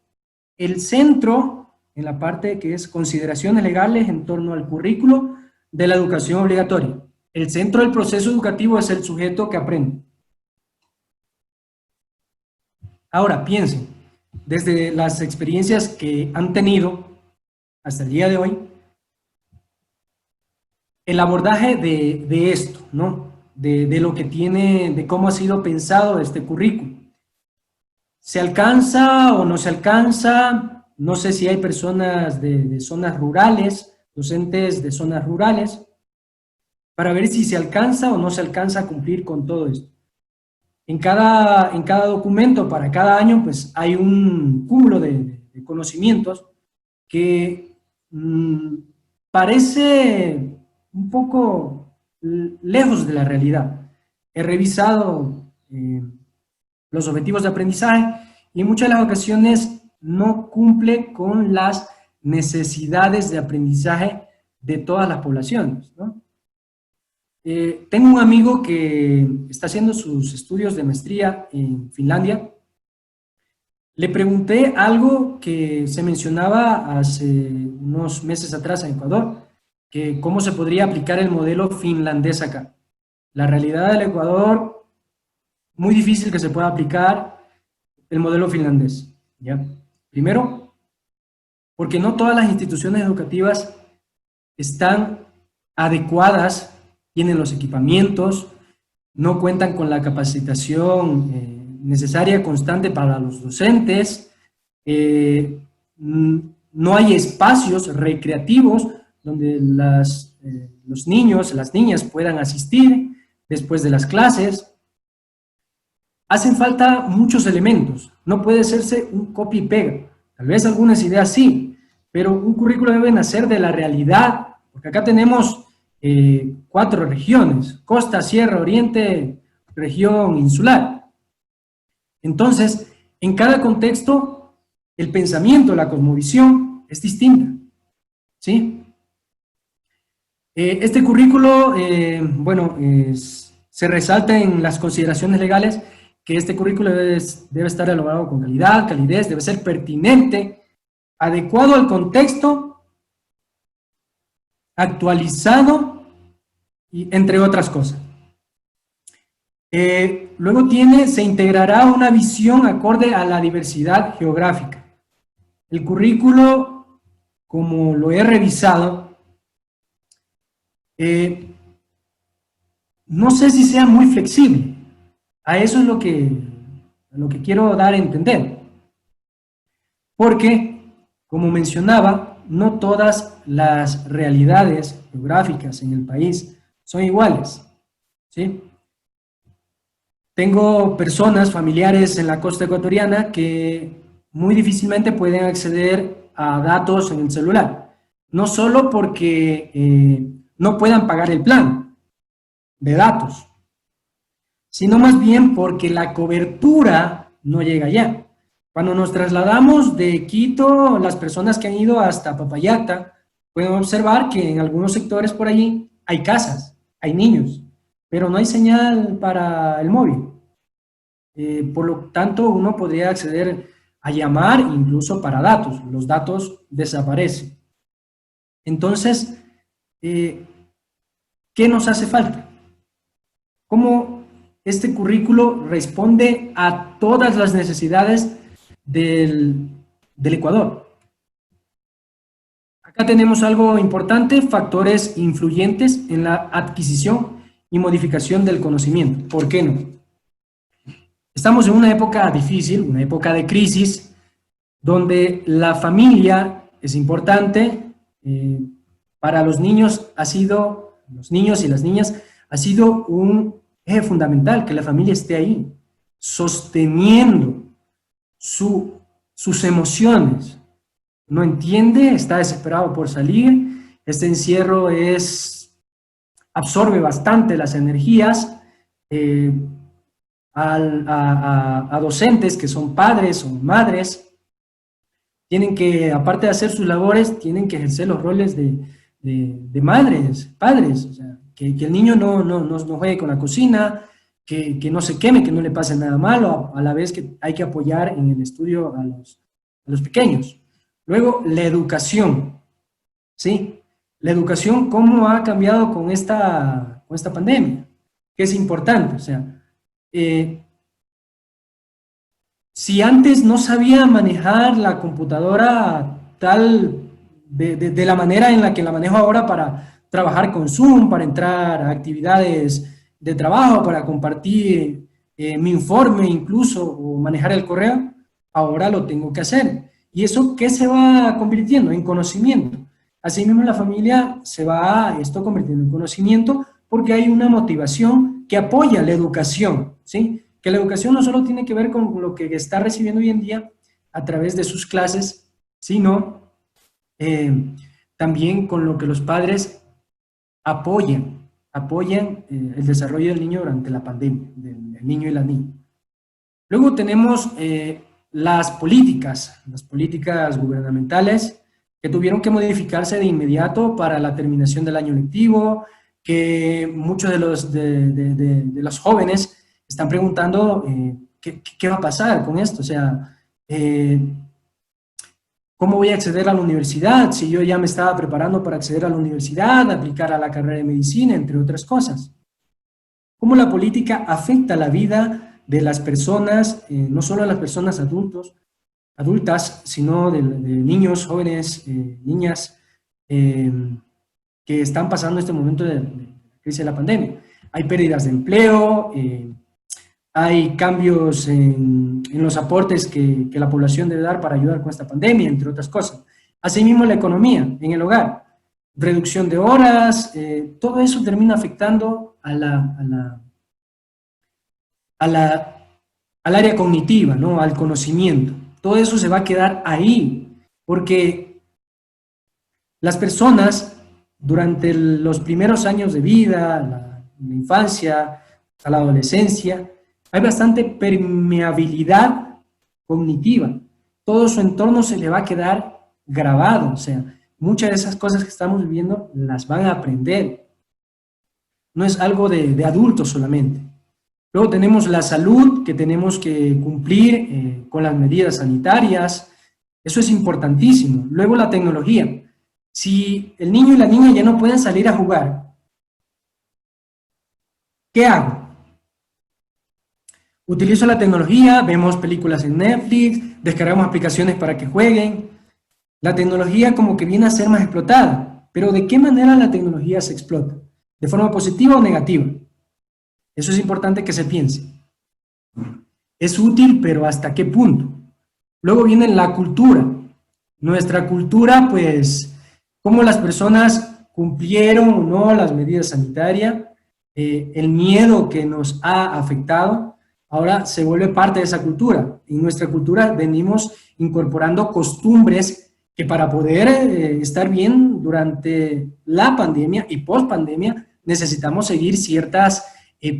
el centro, en la parte que es consideraciones legales en torno al currículo de la educación obligatoria. El centro del proceso educativo es el sujeto que aprende. Ahora, piensen, desde las experiencias que han tenido hasta el día de hoy, el abordaje de esto, ¿no? De lo que tiene, de cómo ha sido pensado este currículo. ¿Se alcanza o no se alcanza? No sé si hay personas de zonas rurales, docentes de zonas rurales, para ver si se alcanza o no se alcanza a cumplir con todo esto. En cada documento, para cada año, pues hay un cúmulo de conocimientos que parece un poco lejos de la realidad. He revisado los objetivos de aprendizaje y en muchas de las ocasiones no cumple con las necesidades de aprendizaje de todas las poblaciones, ¿no? Tengo un amigo que está haciendo sus estudios de maestría en Finlandia. Le pregunté algo que se mencionaba hace unos meses atrás en Ecuador, que cómo se podría aplicar el modelo finlandés acá. La realidad del Ecuador, muy difícil que se pueda aplicar el modelo finlandés, ¿ya? Primero, porque no todas las instituciones educativas están adecuadas, tienen los equipamientos, no cuentan con la capacitación necesaria, constante para los docentes, no hay espacios recreativos donde los niños, las niñas puedan asistir después de las clases. Hacen falta muchos elementos, no puede hacerse un copy y pega, tal vez algunas ideas sí, pero un currículo debe nacer de la realidad, porque acá tenemos 4 regiones, costa, sierra, oriente, región insular. Entonces, en cada contexto, el pensamiento, la cosmovisión es distinta, ¿sí? Este currículo, bueno, se resalta en las consideraciones legales que este currículo debe estar elaborado con calidad, calidez, debe ser pertinente, adecuado al contexto, actualizado, y entre otras cosas. Luego se integrará una visión acorde a la diversidad geográfica. El currículo, como lo he revisado, no sé si sea muy flexible. A eso es lo que quiero dar a entender. Porque, como mencionaba, no todas las realidades geográficas en el país son iguales, ¿sí? Tengo personas, familiares en la costa ecuatoriana que muy difícilmente pueden acceder a datos en el celular. No solo porque no puedan pagar el plan de datos, sino más bien porque la cobertura no llega allá. Cuando nos trasladamos de Quito, las personas que han ido hasta Papayacta pueden observar que en algunos sectores por allí hay casas, hay niños, pero no hay señal para el móvil. Por lo tanto, uno podría acceder a llamar incluso para datos. Los datos desaparecen. Entonces, ¿qué nos hace falta? ¿Cómo este currículo responde a todas las necesidades del Ecuador? Acá tenemos algo importante, factores influyentes en la adquisición y modificación del conocimiento. ¿Por qué no? Estamos en una época difícil, una época de crisis, donde la familia es importante. Para los niños los niños y las niñas, ha sido un eje fundamental que la familia esté ahí, sosteniendo sus emociones. No entiende, está desesperado por salir. Este encierro absorbe bastante las energías a docentes que son padres o madres. Tienen que, aparte de hacer sus labores, tienen que ejercer los roles de madres, padres. O sea, que el niño no juegue con la cocina, que no se queme, que no le pase nada malo, a la vez que hay que apoyar en el estudio a los pequeños. Luego, la educación, ¿sí? La educación, ¿cómo ha cambiado con esta pandemia? Que es importante, o sea, si antes no sabía manejar la computadora de la manera en la que la manejo ahora para trabajar con Zoom, para entrar a actividades de trabajo, para compartir mi informe incluso, o manejar el correo, ahora lo tengo que hacer. ¿Y eso qué se va convirtiendo? En conocimiento. Asimismo, la familia se va esto convirtiendo en conocimiento porque hay una motivación que apoya la educación, ¿sí? Que la educación no solo tiene que ver con lo que está recibiendo hoy en día a través de sus clases, sino también con lo que los padres apoyan el desarrollo del niño durante la pandemia, del niño y la niña. Luego tenemos las políticas gubernamentales que tuvieron que modificarse de inmediato para la terminación del año lectivo, que muchos de los jóvenes están preguntando ¿qué va a pasar con esto? O sea, ¿cómo voy a acceder a la universidad? Si yo ya me estaba preparando para acceder a la universidad, aplicar a la carrera de medicina, entre otras cosas. ¿Cómo la política afecta la vida de las personas, no solo a las personas adultas, sino de niños, jóvenes, niñas, que están pasando este momento de crisis de la pandemia? Hay pérdidas de empleo, hay cambios en los aportes que la población debe dar para ayudar con esta pandemia, entre otras cosas. Asimismo, la economía en el hogar, reducción de horas, todo eso termina afectando al área cognitiva, ¿no? Al conocimiento. Todo eso se va a quedar ahí, porque las personas durante los primeros años de vida, la infancia, a la adolescencia, hay bastante permeabilidad cognitiva. Todo su entorno se le va a quedar grabado, o sea, muchas de esas cosas que estamos viviendo las van a aprender. No es algo de adultos solamente. Luego tenemos la salud, que tenemos que cumplir con las medidas sanitarias. Eso es importantísimo. Luego la tecnología. Si el niño y la niña ya no pueden salir a jugar, ¿qué hago? Utilizo la tecnología, vemos películas en Netflix, descargamos aplicaciones para que jueguen. La tecnología como que viene a ser más explotada, pero ¿de qué manera la tecnología se explota? ¿De forma positiva o negativa? Eso es importante que se piense. Es útil, pero ¿hasta qué punto? Luego viene la cultura. Nuestra cultura, pues, cómo las personas cumplieron o no las medidas sanitarias, el miedo que nos ha afectado, ahora se vuelve parte de esa cultura. En nuestra cultura venimos incorporando costumbres que para poder estar bien durante la pandemia y post pandemia necesitamos seguir ciertas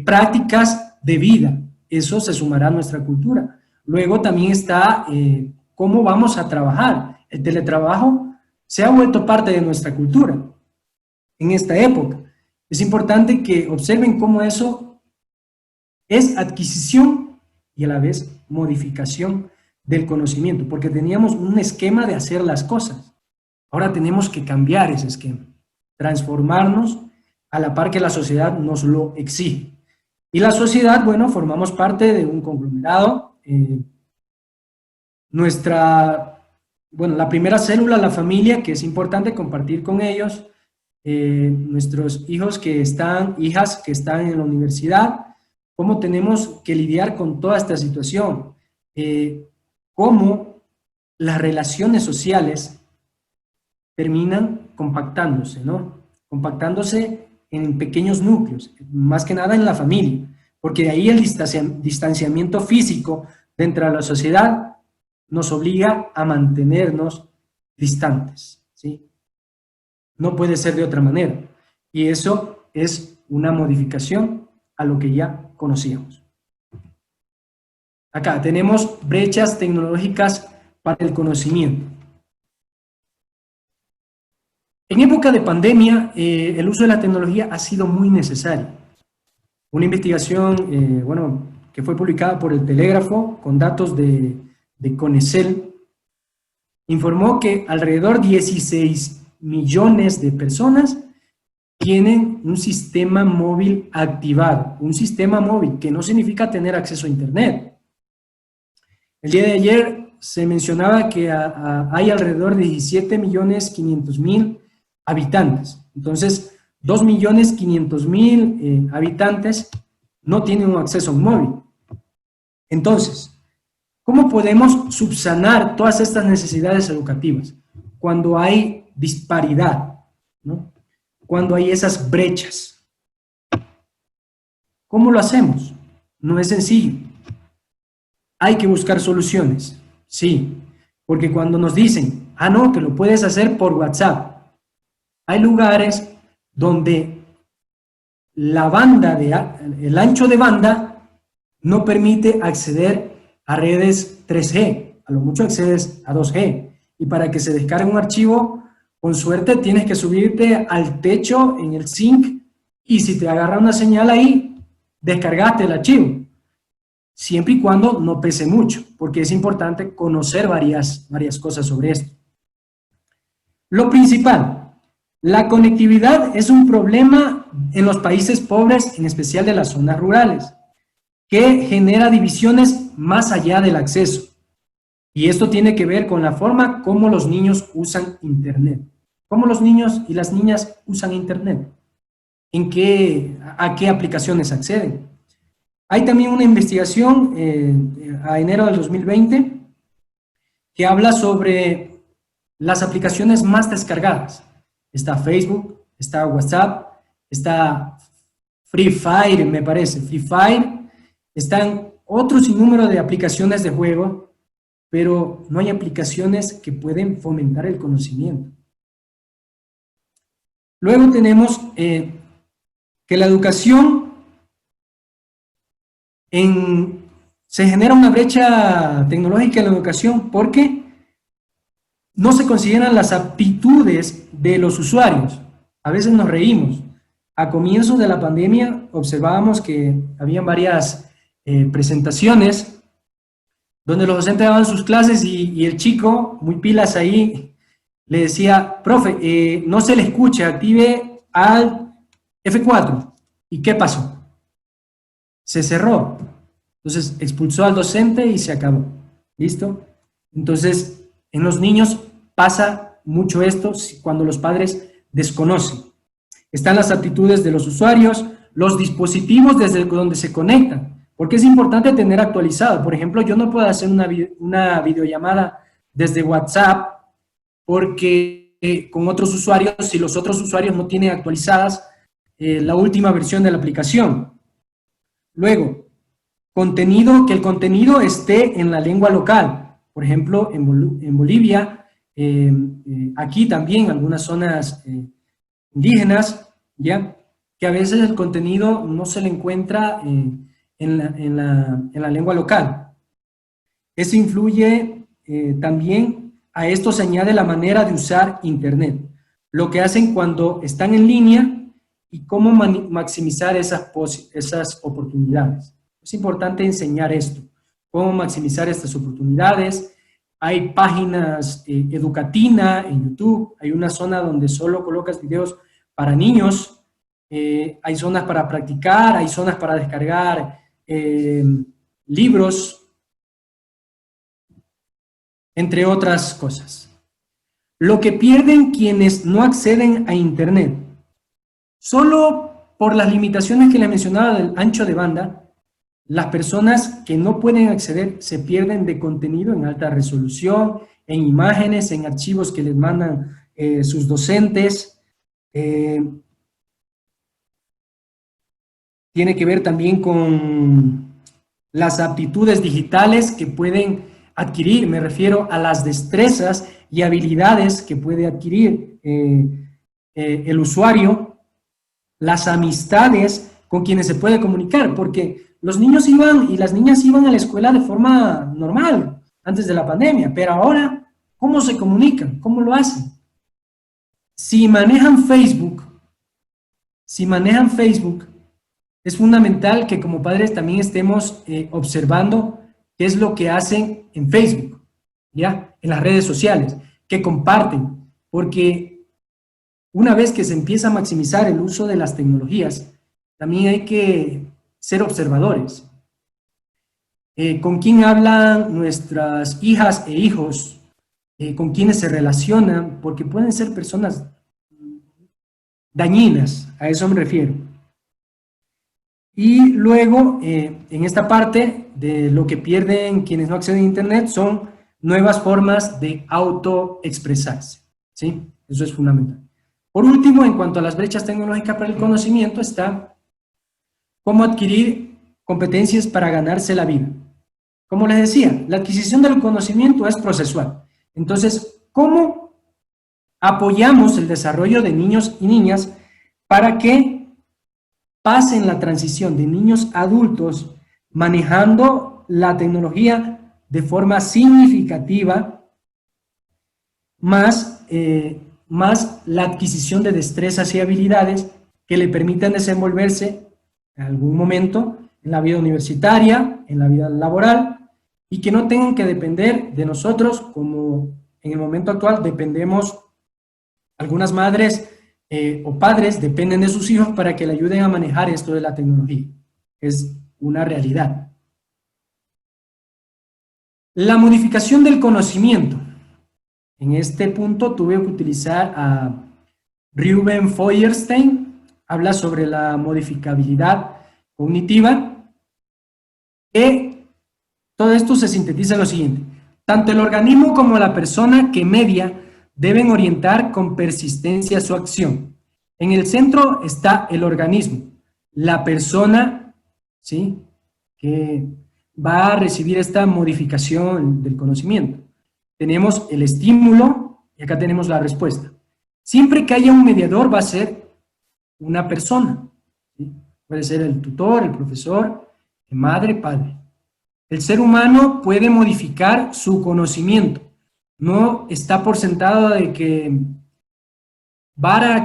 prácticas de vida. Eso se sumará a nuestra cultura. Luego también está cómo vamos a trabajar. El teletrabajo se ha vuelto parte de nuestra cultura en esta época. Es importante que observen cómo eso es adquisición y a la vez modificación del conocimiento, porque teníamos un esquema de hacer las cosas. Ahora tenemos que cambiar ese esquema, transformarnos a la par que la sociedad nos lo exige. Y la sociedad, bueno, formamos parte de un conglomerado. La primera célula, la familia, que es importante compartir con ellos, nuestros hijas que están en la universidad, cómo tenemos que lidiar con toda esta situación, cómo las relaciones sociales terminan compactándose, ¿no? Compactándose en pequeños núcleos, más que nada en la familia, porque ahí el distanciamiento físico dentro de la sociedad nos obliga a mantenernos distantes, ¿sí? No puede ser de otra manera. Y eso es una modificación a lo que ya conocíamos. Acá tenemos brechas tecnológicas para el conocimiento. En época de pandemia, el uso de la tecnología ha sido muy necesario. Una investigación, bueno, que fue publicada por El Telégrafo con datos de Conecel, informó que alrededor de 16 millones de personas tienen un sistema móvil activado. Un sistema móvil que no significa tener acceso a Internet. El día de ayer se mencionaba que hay alrededor de 17.500.000 habitantes. Entonces, 2.500.000 habitantes no tienen un acceso a un móvil. Entonces, ¿cómo podemos subsanar todas estas necesidades educativas? Cuando hay disparidad, ¿no? Cuando hay esas brechas. ¿Cómo lo hacemos? No es sencillo. Hay que buscar soluciones, sí, porque cuando nos dicen, ah, no, que lo puedes hacer por WhatsApp, hay lugares donde la banda, el ancho de banda no permite acceder a redes 3G, a lo mucho accedes a 2G, y para que se descargue un archivo, con suerte tienes que subirte al techo en el zinc, y si te agarra una señal ahí, descargaste el archivo. Siempre y cuando no pese mucho, porque es importante conocer varias cosas sobre esto. Lo principal, la conectividad es un problema en los países pobres, en especial de las zonas rurales, que genera divisiones más allá del acceso. Y esto tiene que ver con la forma como los niños usan Internet. ¿Cómo los niños y las niñas usan Internet? ¿A qué aplicaciones acceden? Hay también una investigación a enero del 2020 que habla sobre las aplicaciones más descargadas. Está Facebook, está WhatsApp, está Free Fire, me parece, Free Fire, están otro sinnúmero de aplicaciones de juego, pero no hay aplicaciones que pueden fomentar el conocimiento. Luego tenemos que la educación se genera una brecha tecnológica en la educación porque no se consideran las aptitudes de los usuarios. A veces nos reímos. A comienzos de la pandemia observábamos que habían varias presentaciones donde los docentes daban sus clases y el chico, muy pilas ahí, le decía, profe, no se le escucha, active al F4. ¿Y qué pasó? Se cerró. Entonces expulsó al docente y se acabó. ¿Listo? Entonces, en los niños pasa mucho esto cuando los padres desconocen. Están las aptitudes de los usuarios, los dispositivos desde donde se conectan, porque es importante tener actualizado. Por ejemplo, yo no puedo hacer una videollamada desde WhatsApp porque con otros usuarios, si los otros usuarios no tienen actualizadas la última versión de la aplicación. Luego, que el contenido esté en la lengua local. Por ejemplo, en Bolivia, aquí también, algunas zonas indígenas, ¿ya? Que a veces el contenido no se le encuentra en la lengua local. Eso influye también, a esto se añade la manera de usar Internet, lo que hacen cuando están en línea y cómo maximizar esas oportunidades. Es importante enseñar esto, cómo maximizar estas oportunidades. Hay páginas educativas en YouTube, hay una zona donde solo colocas videos para niños, hay zonas para practicar, hay zonas para descargar libros, entre otras cosas. Lo que pierden quienes no acceden a Internet, solo por las limitaciones que les mencionaba del ancho de banda, las personas que no pueden acceder se pierden de contenido en alta resolución, en imágenes, en archivos que les mandan sus docentes. tiene que ver también con las aptitudes digitales que pueden adquirir, me refiero a las destrezas y habilidades que puede adquirir el usuario, las amistades con quienes se puede comunicar, porque los niños iban y las niñas iban a la escuela de forma normal antes de la pandemia, pero ahora, ¿cómo se comunican? ¿Cómo lo hacen? Si manejan Facebook, es fundamental que como padres también estemos observando qué es lo que hacen en Facebook, ¿ya? En las redes sociales, que comparten, porque una vez que se empieza a maximizar el uso de las tecnologías, también hay que ser observadores. ¿Con quién hablan nuestras hijas e hijos? ¿Con quiénes se relacionan? Porque pueden ser personas dañinas, a eso me refiero. Y luego, en esta parte de lo que pierden quienes no acceden a Internet son nuevas formas de autoexpresarse, ¿sí? Eso es fundamental. Por último, en cuanto a las brechas tecnológicas para el conocimiento, está cómo adquirir competencias para ganarse la vida. Como les decía, la adquisición del conocimiento es procesual. Entonces, ¿cómo apoyamos el desarrollo de niños y niñas para que pasen la transición de niños a adultos manejando la tecnología de forma significativa, más la adquisición de destrezas y habilidades que le permitan desenvolverse en algún momento en la vida universitaria, en la vida laboral, y que no tengan que depender de nosotros, como en el momento actual dependemos, algunas madres o padres dependen de sus hijos para que le ayuden a manejar esto de la tecnología. Es una realidad. La modificación del conocimiento. En este punto tuve que utilizar a Ruben Feuerstein, habla sobre la modificabilidad cognitiva, que todo esto se sintetiza en lo siguiente: tanto el organismo como la persona que media deben orientar con persistencia su acción. En el centro está el organismo, la persona, ¿sí?, que va a recibir esta modificación del conocimiento. Tenemos el estímulo y acá tenemos la respuesta. Siempre que haya un mediador va a ser una persona, ¿sí? Puede ser el tutor, el profesor, madre, padre. El ser humano puede modificar su conocimiento. No está por sentado de que vara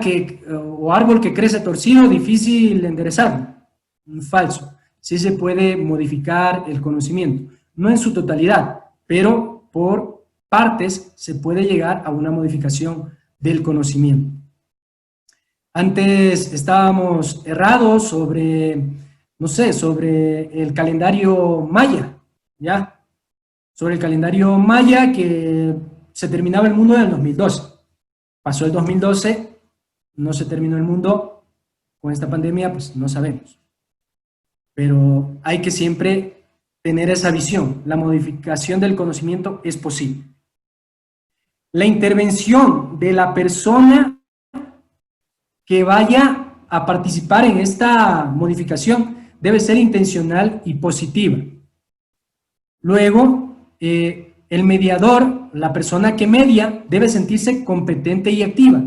o árbol que crece torcido, difícil enderezarlo. Falso. Sí se puede modificar el conocimiento. No en su totalidad, pero por partes se puede llegar a una modificación del conocimiento. Antes estábamos errados sobre, no sé, sobre el calendario maya, ¿ya? Sobre el calendario maya, que se terminaba el mundo en el 2012. Pasó el 2012, no se terminó el mundo, con esta pandemia pues no sabemos. Pero hay que siempre tener esa visión, la modificación del conocimiento es posible. La intervención de la persona que vaya a participar en esta modificación debe ser intencional y positiva. Luego, el mediador, la persona que media, debe sentirse competente y activa.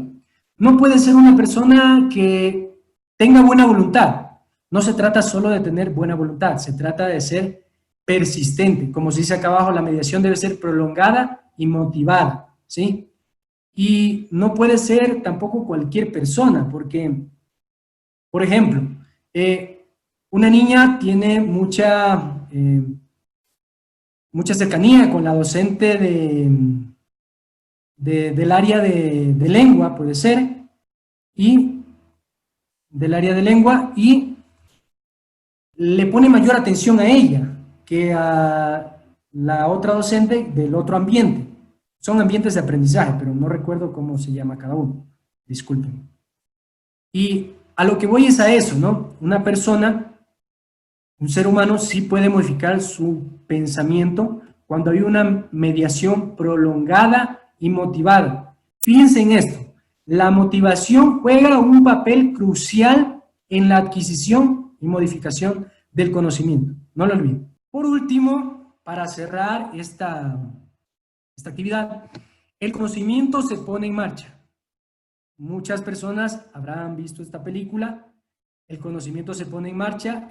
No puede ser una persona que tenga buena voluntad. No se trata solo de tener buena voluntad, se trata de ser persistente. Como se dice acá abajo, la mediación debe ser prolongada y motivada, ¿sí? Y no puede ser tampoco cualquier persona, porque, por ejemplo, una niña tiene mucha cercanía con la docente del área de lengua, puede ser, y del área de lengua, y le pone mayor atención a ella que a la otra docente del otro ambiente. Son ambientes de aprendizaje, pero no recuerdo cómo se llama cada uno. Disculpen. Y a lo que voy es a eso, ¿no? Una persona, un ser humano, sí puede modificar su pensamiento cuando hay una mediación prolongada y motivada. Fíjense en esto. La motivación juega un papel crucial en la adquisición y modificación del conocimiento. No lo olviden. Por último, para cerrar esta actividad, el conocimiento se pone en marcha. Muchas personas habrán visto esta película. El conocimiento se pone en marcha.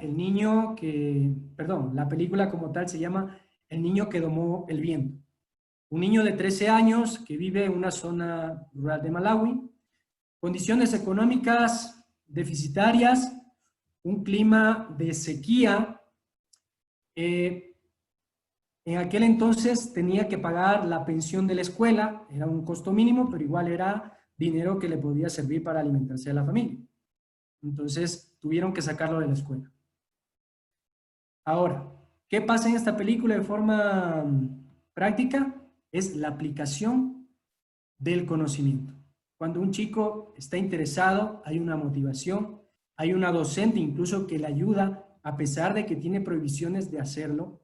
La película como tal se llama El niño que domó el viento. Un niño de 13 años que vive en una zona rural de Malawi, condiciones económicas deficitarias, un clima de sequía. En aquel entonces tenía que pagar la pensión de la escuela, era un costo mínimo, pero igual era dinero que le podía servir para alimentarse a la familia. Entonces tuvieron que sacarlo de la escuela. Ahora, ¿qué pasa en esta película de forma práctica? Es la aplicación del conocimiento. Cuando un chico está interesado, hay una motivación, hay una docente incluso que le ayuda, a pesar de que tiene prohibiciones de hacerlo,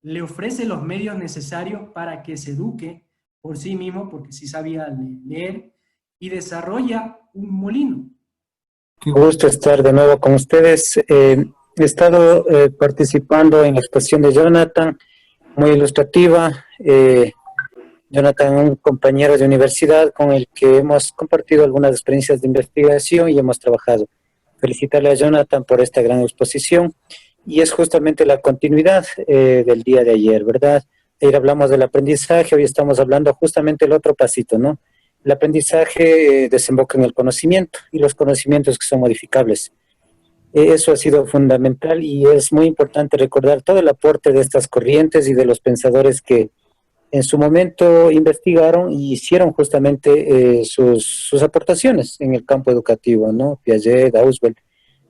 le ofrece los medios necesarios para que se eduque por sí mismo, porque sí sabía leer, y desarrolla un molino. Qué gusto estar de nuevo con ustedes. He estado participando en la exposición de Jonathan, muy ilustrativa. Jonathan, un compañero de universidad con el que hemos compartido algunas experiencias de investigación y hemos trabajado. Felicitarle a Jonathan por esta gran exposición y es justamente la continuidad del día de ayer, ¿verdad? Ayer hablamos del aprendizaje, hoy estamos hablando justamente del otro pasito, ¿no? El aprendizaje desemboca en el conocimiento y los conocimientos que son modificables. Eso ha sido fundamental y es muy importante recordar todo el aporte de estas corrientes y de los pensadores que en su momento investigaron y hicieron justamente sus aportaciones en el campo educativo, ¿no? Piaget, Ausubel.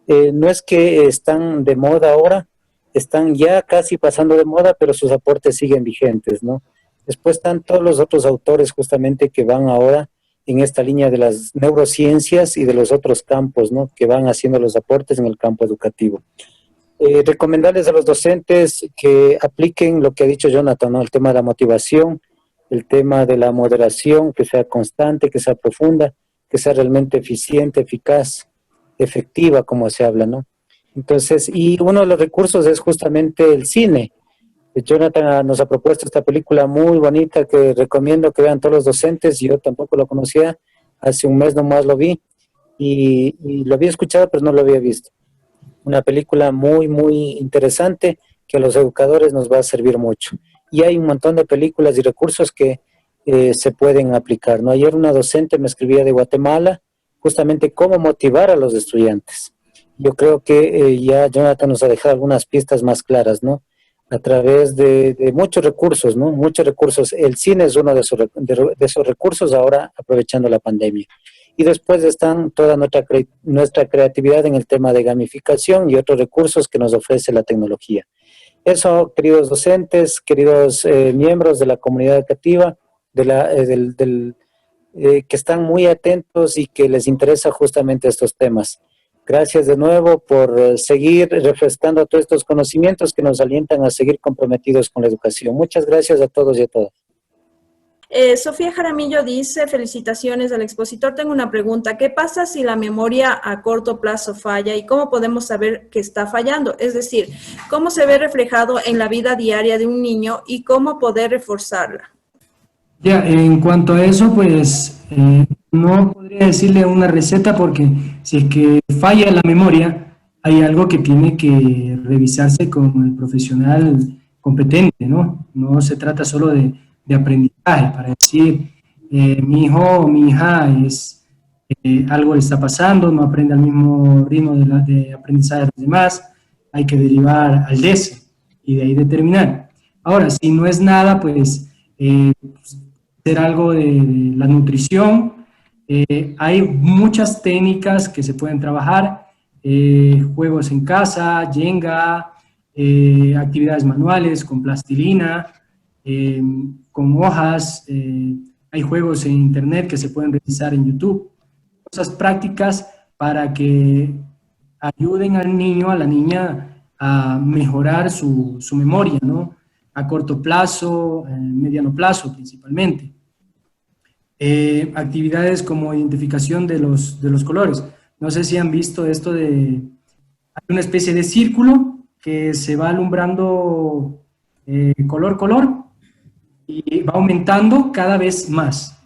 No es que están de moda ahora, están ya casi pasando de moda, pero sus aportes siguen vigentes, ¿no? Después están todos los otros autores justamente que van ahora en esta línea de las neurociencias y de los otros campos, ¿no? Que van haciendo los aportes en el campo educativo. Recomendarles a los docentes que apliquen lo que ha dicho Jonathan, ¿no? El tema de la motivación, el tema de la moderación, que sea constante, que sea profunda, que sea realmente eficiente, eficaz, efectiva, como se habla, ¿no? Entonces, y uno de los recursos es justamente el cine. Jonathan nos ha propuesto esta película muy bonita que recomiendo que vean todos los docentes. Yo tampoco lo conocía, hace un mes nomás lo vi y lo había escuchado, pero no lo había visto. Una película muy, muy interesante que a los educadores nos va a servir mucho. Y hay un montón de películas y recursos que se pueden aplicar, ¿no? Ayer una docente me escribía de Guatemala justamente cómo motivar a los estudiantes. Yo creo que ya Jonathan nos ha dejado algunas pistas más claras, ¿no? A través de muchos recursos, ¿no? Muchos recursos. El cine es uno de esos recursos ahora aprovechando la pandemia. Y después están toda nuestra creatividad en el tema de gamificación y otros recursos que nos ofrece la tecnología. Eso, queridos docentes, queridos miembros de la comunidad educativa, que están muy atentos y que les interesa justamente estos temas. Gracias de nuevo por seguir refrescando todos estos conocimientos que nos alientan a seguir comprometidos con la educación. Muchas gracias a todos y a todas. Sofía Jaramillo dice, felicitaciones al expositor. Tengo una pregunta. ¿Qué pasa si la memoria a corto plazo falla y cómo podemos saber que está fallando? Es decir, ¿cómo se ve reflejado en la vida diaria de un niño y cómo poder reforzarla? Ya, en cuanto a eso, pues no podría decirle una receta porque si es que falla la memoria, hay algo que tiene que revisarse con el profesional competente, ¿no? No se trata solo de aprendizaje, para decir, mi hijo o mi hija algo le está pasando, no aprende al mismo ritmo de aprendizaje de los demás, hay que derivar al DESE y de ahí determinar. Ahora, si no es nada, pues hacer algo de la nutrición. Hay muchas técnicas que se pueden trabajar, juegos en casa, Jenga, actividades manuales con plastilina, con hojas, hay juegos en internet que se pueden realizar en YouTube, cosas prácticas para que ayuden al niño, a la niña a mejorar su memoria, ¿no? A corto plazo, mediano plazo principalmente. Actividades como identificación de los colores. No sé si han visto esto hay una especie de círculo que se va alumbrando color, y va aumentando cada vez más.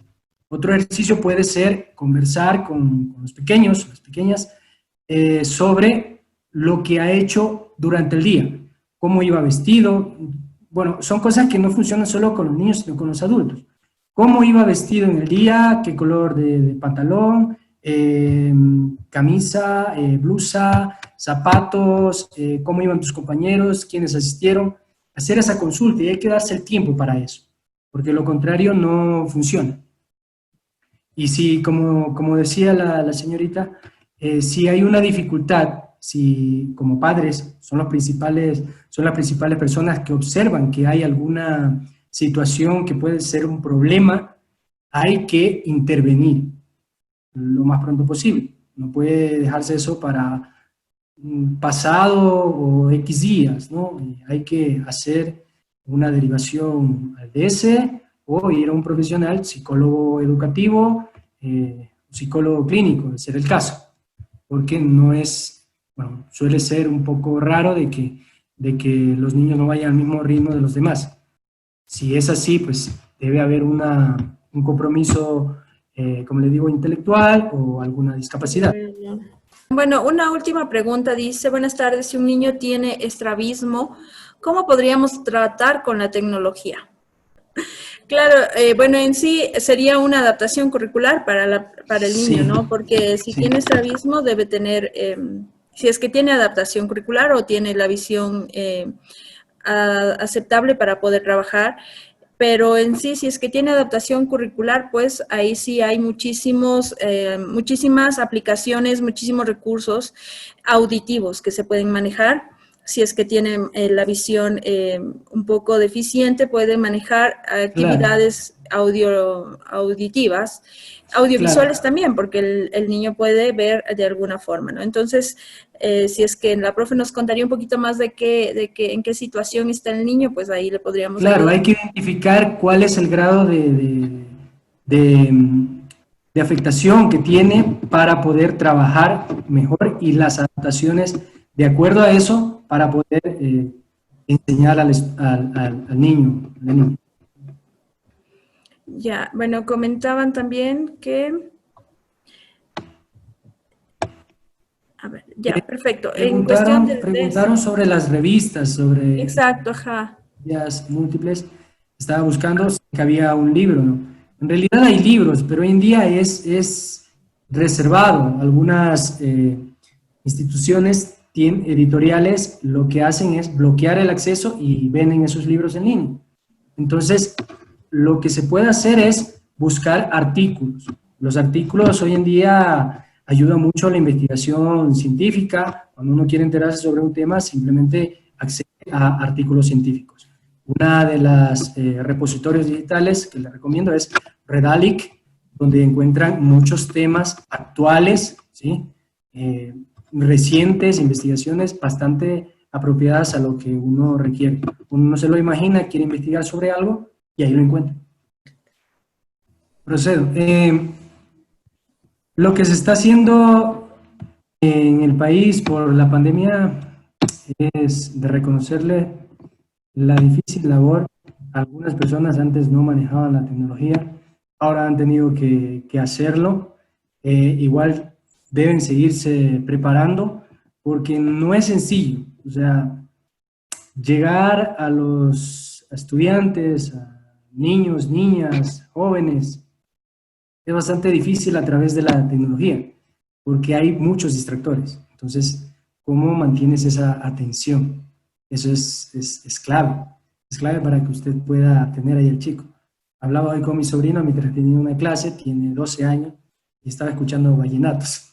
Otro ejercicio puede ser conversar con los pequeños, las pequeñas, sobre lo que ha hecho durante el día, cómo iba vestido. Bueno, son cosas que no funcionan solo con los niños, sino con los adultos. Cómo iba vestido en el día, qué color de pantalón, camisa, blusa, zapatos, cómo iban tus compañeros, quiénes asistieron. Hacer esa consulta, y hay que darse el tiempo para eso, porque lo contrario no funciona. Y si, como decía la señorita, si hay una dificultad, si como padres son las principales personas que observan que hay alguna situación que puede ser un problema, hay que intervenir lo más pronto posible. No puede dejarse eso para pasado o X días, ¿no? Hay que hacer una derivación al DS o ir a un profesional, psicólogo educativo, psicólogo clínico, de ser el caso, porque no es, bueno, suele ser un poco raro de que los niños no vayan al mismo ritmo de los demás. Si es así, pues debe haber un compromiso, como le digo, intelectual o alguna discapacidad. Bueno, una última pregunta dice, buenas tardes, si un niño tiene estrabismo, ¿cómo podríamos tratar con la tecnología? Claro, bueno, en sí sería una adaptación curricular para el niño, Sí. ¿no? Porque si tiene estrabismo debe tener, si es que tiene adaptación curricular o tiene la visión aceptable para poder trabajar, pero en sí, si es que tiene adaptación curricular, pues ahí sí hay muchísimas aplicaciones, muchísimos recursos auditivos que se pueden manejar. Si es que tiene la visión un poco deficiente, puede manejar actividades auditivas, audiovisuales también, porque el niño puede ver de alguna forma, ¿no? Entonces, si es que la profe nos contaría un poquito más en qué situación está el niño, pues ahí le podríamos Claro, ayudar. hay que identificar cuál es el grado de afectación que tiene para poder trabajar mejor y las adaptaciones de acuerdo a eso para poder enseñar al niño. Al niño. Ya, bueno, comentaban también que... A ver, ya, perfecto. En cuestión Preguntaron sobre las revistas, sobre Exacto, ajá. las múltiples. Estaba buscando si había un libro, ¿no? En realidad hay libros, pero hoy en día es reservado. Algunas instituciones editoriales lo que hacen es bloquear el acceso y venden esos libros en línea. Entonces, lo que se puede hacer es buscar artículos. Los artículos hoy en día ayudan mucho a la investigación científica. Cuando uno quiere enterarse sobre un tema, simplemente accede a artículos científicos. Una de las repositorios digitales que les recomiendo es Redalyc, donde encuentran muchos temas actuales, ¿sí? Recientes, investigaciones bastante apropiadas a lo que uno requiere. Uno no se lo imagina, quiere investigar sobre algo y ahí lo encuentra. Procedo. Lo que se está haciendo en el país por la pandemia es de reconocerle la difícil labor. Algunas personas antes no manejaban la tecnología, ahora han tenido que hacerlo. Igual deben seguirse preparando porque no es sencillo. O sea, llegar a los estudiantes, a niños, niñas, jóvenes, es bastante difícil a través de la tecnología porque hay muchos distractores. Entonces, ¿cómo mantienes esa atención? Eso es clave. Es clave para que usted pueda tener ahí al chico. Hablaba hoy con mi sobrino mientras tenía una clase, tiene 12 años, y estaba escuchando vallenatos.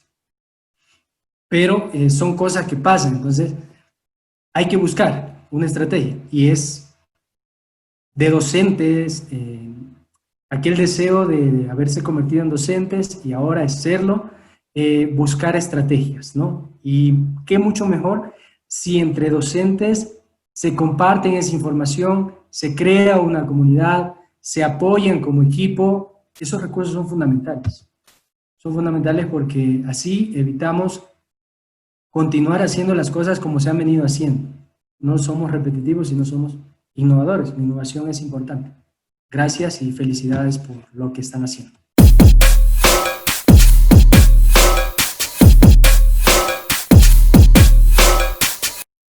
Pero son cosas que pasan, entonces hay que buscar una estrategia, y es de docentes, aquel deseo de haberse convertido en docentes y ahora es serlo, buscar estrategias, ¿no? Y qué mucho mejor si entre docentes se comparten esa información, se crea una comunidad, se apoyan como equipo. Esos recursos son fundamentales. Son fundamentales porque así evitamos continuar haciendo las cosas como se han venido haciendo. No somos repetitivos y no somos innovadores. La innovación es importante. Gracias y felicidades por lo que están haciendo.